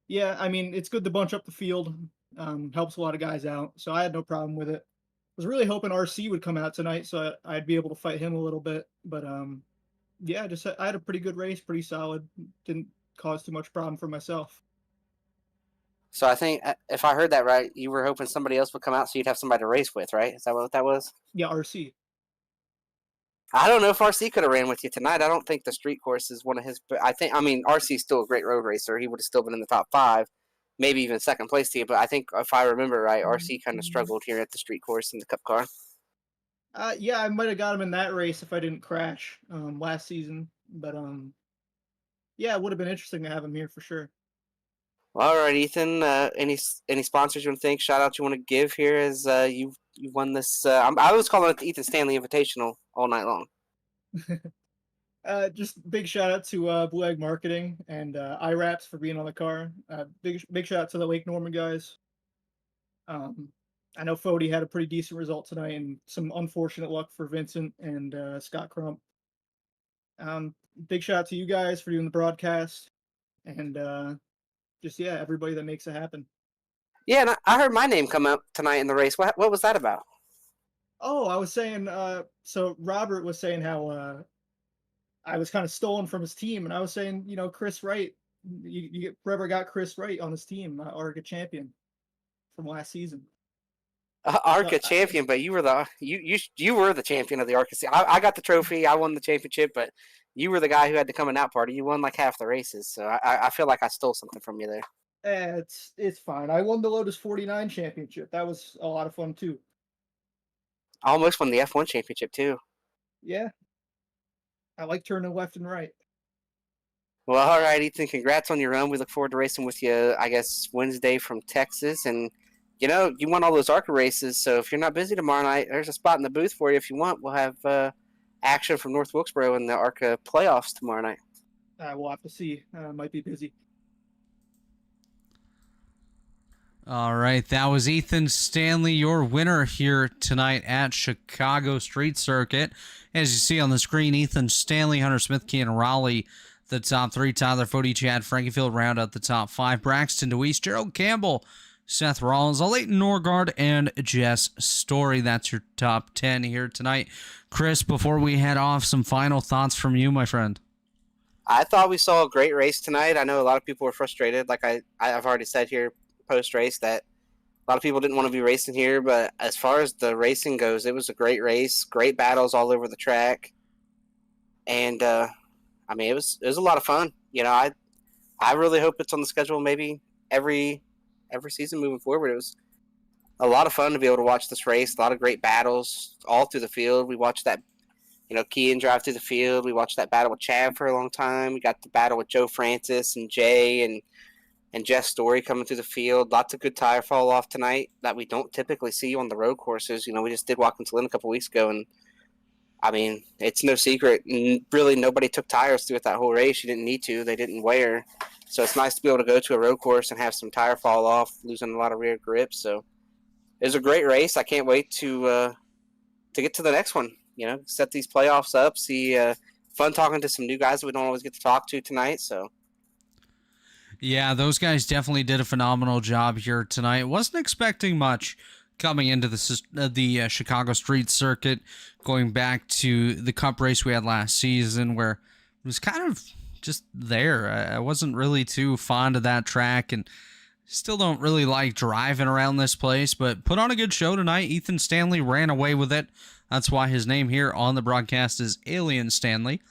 yeah, I mean it's good to bunch up the field. Helps a lot of guys out, so I had no problem with it. Was really hoping RC would come out tonight, so I'd be able to fight him a little bit. But yeah, I had a pretty good race, pretty solid. Didn't cause too much problem for myself. So I think if I heard that right, you were hoping somebody else would come out so you'd have somebody to race with, right? Is that what that was? Yeah, RC. I don't know if RC could have ran with you tonight. I don't think the street course is one of his. But I mean, RC's still a great road racer. He would have still been in the top 5, maybe even second place to you. But I think if I remember right, RC kind of struggled here at the street course in the Cup car. Yeah, I might have got him in that race if I didn't crash last season. But yeah, it would have been interesting to have him here for sure. Well, all right, Ethan. Any sponsors you want to thank? Shout out you want to give here as you won this. I was calling it the Ethan Stanley Invitational all night long. Just big shout out to Blue Egg Marketing and IRAPS for being on the car. Big shout out to the Lake Norman guys. I know Fody had a pretty decent result tonight, and some unfortunate luck for Vincent and Scott Crump. Big shout out to you guys for doing the broadcast, and just yeah, everybody that makes it happen. Yeah, and I heard my name come up tonight in the race. What was that about? Oh, I was saying. So Robert was saying how I was kind of stolen from his team, and I was saying, you know, Chris Wright, whoever got Chris Wright on his team, ARCA champion from last season. ARCA champion, but you were the champion of the ARCA. I got the trophy. I won the championship, but you were the guy who had to come in that party. You won like half the races, so I feel like I stole something from you there. It's fine. I won the Lotus 49 championship. That was a lot of fun too. I almost won the F1 championship too. Yeah, I like turning left and right. Well, all right, Ethan. Congrats on your run. We look forward to racing with you. I guess Wednesday from Texas, and you know you won all those ARCA races. So if you're not busy tomorrow night, there's a spot in the booth for you if you want. We'll have action from North Wilkesboro in the ARCA playoffs tomorrow night. We'll have to see. Might be busy. All right, that was Ethan Stanley, your winner here tonight at Chicago Street Circuit. As you see on the screen, Ethan Stanley, Hunter Smith, Kean Raleigh, the top 3. Tyler Fody, Chad Frankenfield round out the top 5. Braxton DeWeese, Gerald Campbell, Seth Rollins, Leighton Norgard, and Jess Story. That's your top 10 here tonight. Chris, before we head off, some final thoughts from you, my friend. I thought we saw a great race tonight. I know a lot of people were frustrated, like I've already said here post-race, that a lot of people didn't want to be racing here, but as far as the racing goes, it was a great race, great battles all over the track, and I mean it was a lot of fun. You know, I really hope it's on the schedule maybe every season moving forward. It was a lot of fun to be able to watch this race, a lot of great battles all through the field. We watched that, you know, Kean drive through the field. We watched that battle with Chad for a long time. We got the battle with Joe Francis and Jay and Jess Story coming through the field. Lots of good tire fall off tonight that we don't typically see on the road courses. You know, we just did Watkins Glen a couple weeks ago, and I mean, it's no secret. Really, nobody took tires through it that whole race. You didn't need to. They didn't wear. So it's nice to be able to go to a road course and have some tire fall off, losing a lot of rear grip. So it was a great race. I can't wait to get to the next one. You know, set these playoffs up. See, fun talking to some new guys that we don't always get to talk to tonight. So. Yeah, those guys definitely did a phenomenal job here tonight. Wasn't expecting much coming into the Chicago Street Circuit, going back to the Cup race we had last season, where it was kind of just there. I wasn't really too fond of that track, and still don't really like driving around this place, but put on a good show tonight. Ethan Stanley ran away with it. That's why his name here on the broadcast is Alien Stanley.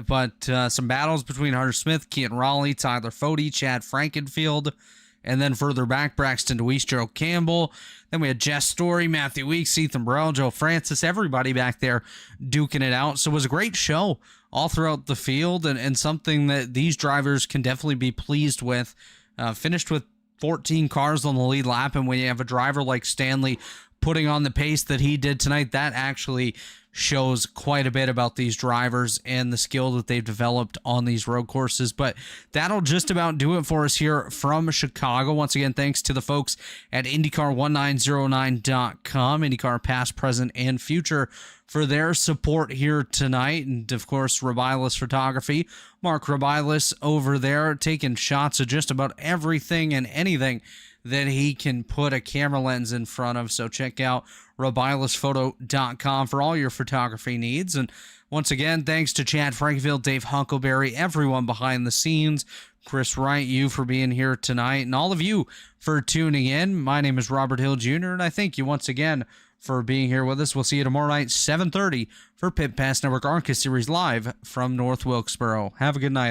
But some battles between Hunter Smith, Kean Raleigh, Tyler Fody, Chad Frankenfield, and then further back, Braxton DeWeese, Gerald Campbell. Then we had Jess Story, Matthew Weeks, Ethan Burrell, Joe Francis, everybody back there duking it out. So it was a great show all throughout the field, and something that these drivers can definitely be pleased with. Finished with 14 cars on the lead lap, and when you have a driver like Stanley putting on the pace that he did tonight, that actually shows quite a bit about these drivers and the skill that they've developed on these road courses. But that'll just about do it for us here from Chicago. Once again, thanks to the folks at IndyCar1909.com, IndyCar past, present, and future, for their support here tonight. And of course, Rebilas Photography, Mark Rebilas over there, taking shots of just about everything and anything that he can put a camera lens in front of. So check out RebilasPhoto.com for all your photography needs. And once again, thanks to Chad Frankville, Dave Huckleberry, everyone behind the scenes, Chris Wright, you for being here tonight, and all of you for tuning in. My name is Robert Hill Jr., and I thank you once again for being here with us. We'll see you tomorrow night, 7:30, for Pit Pass Network ARCA Series live from North Wilkesboro. Have a good night.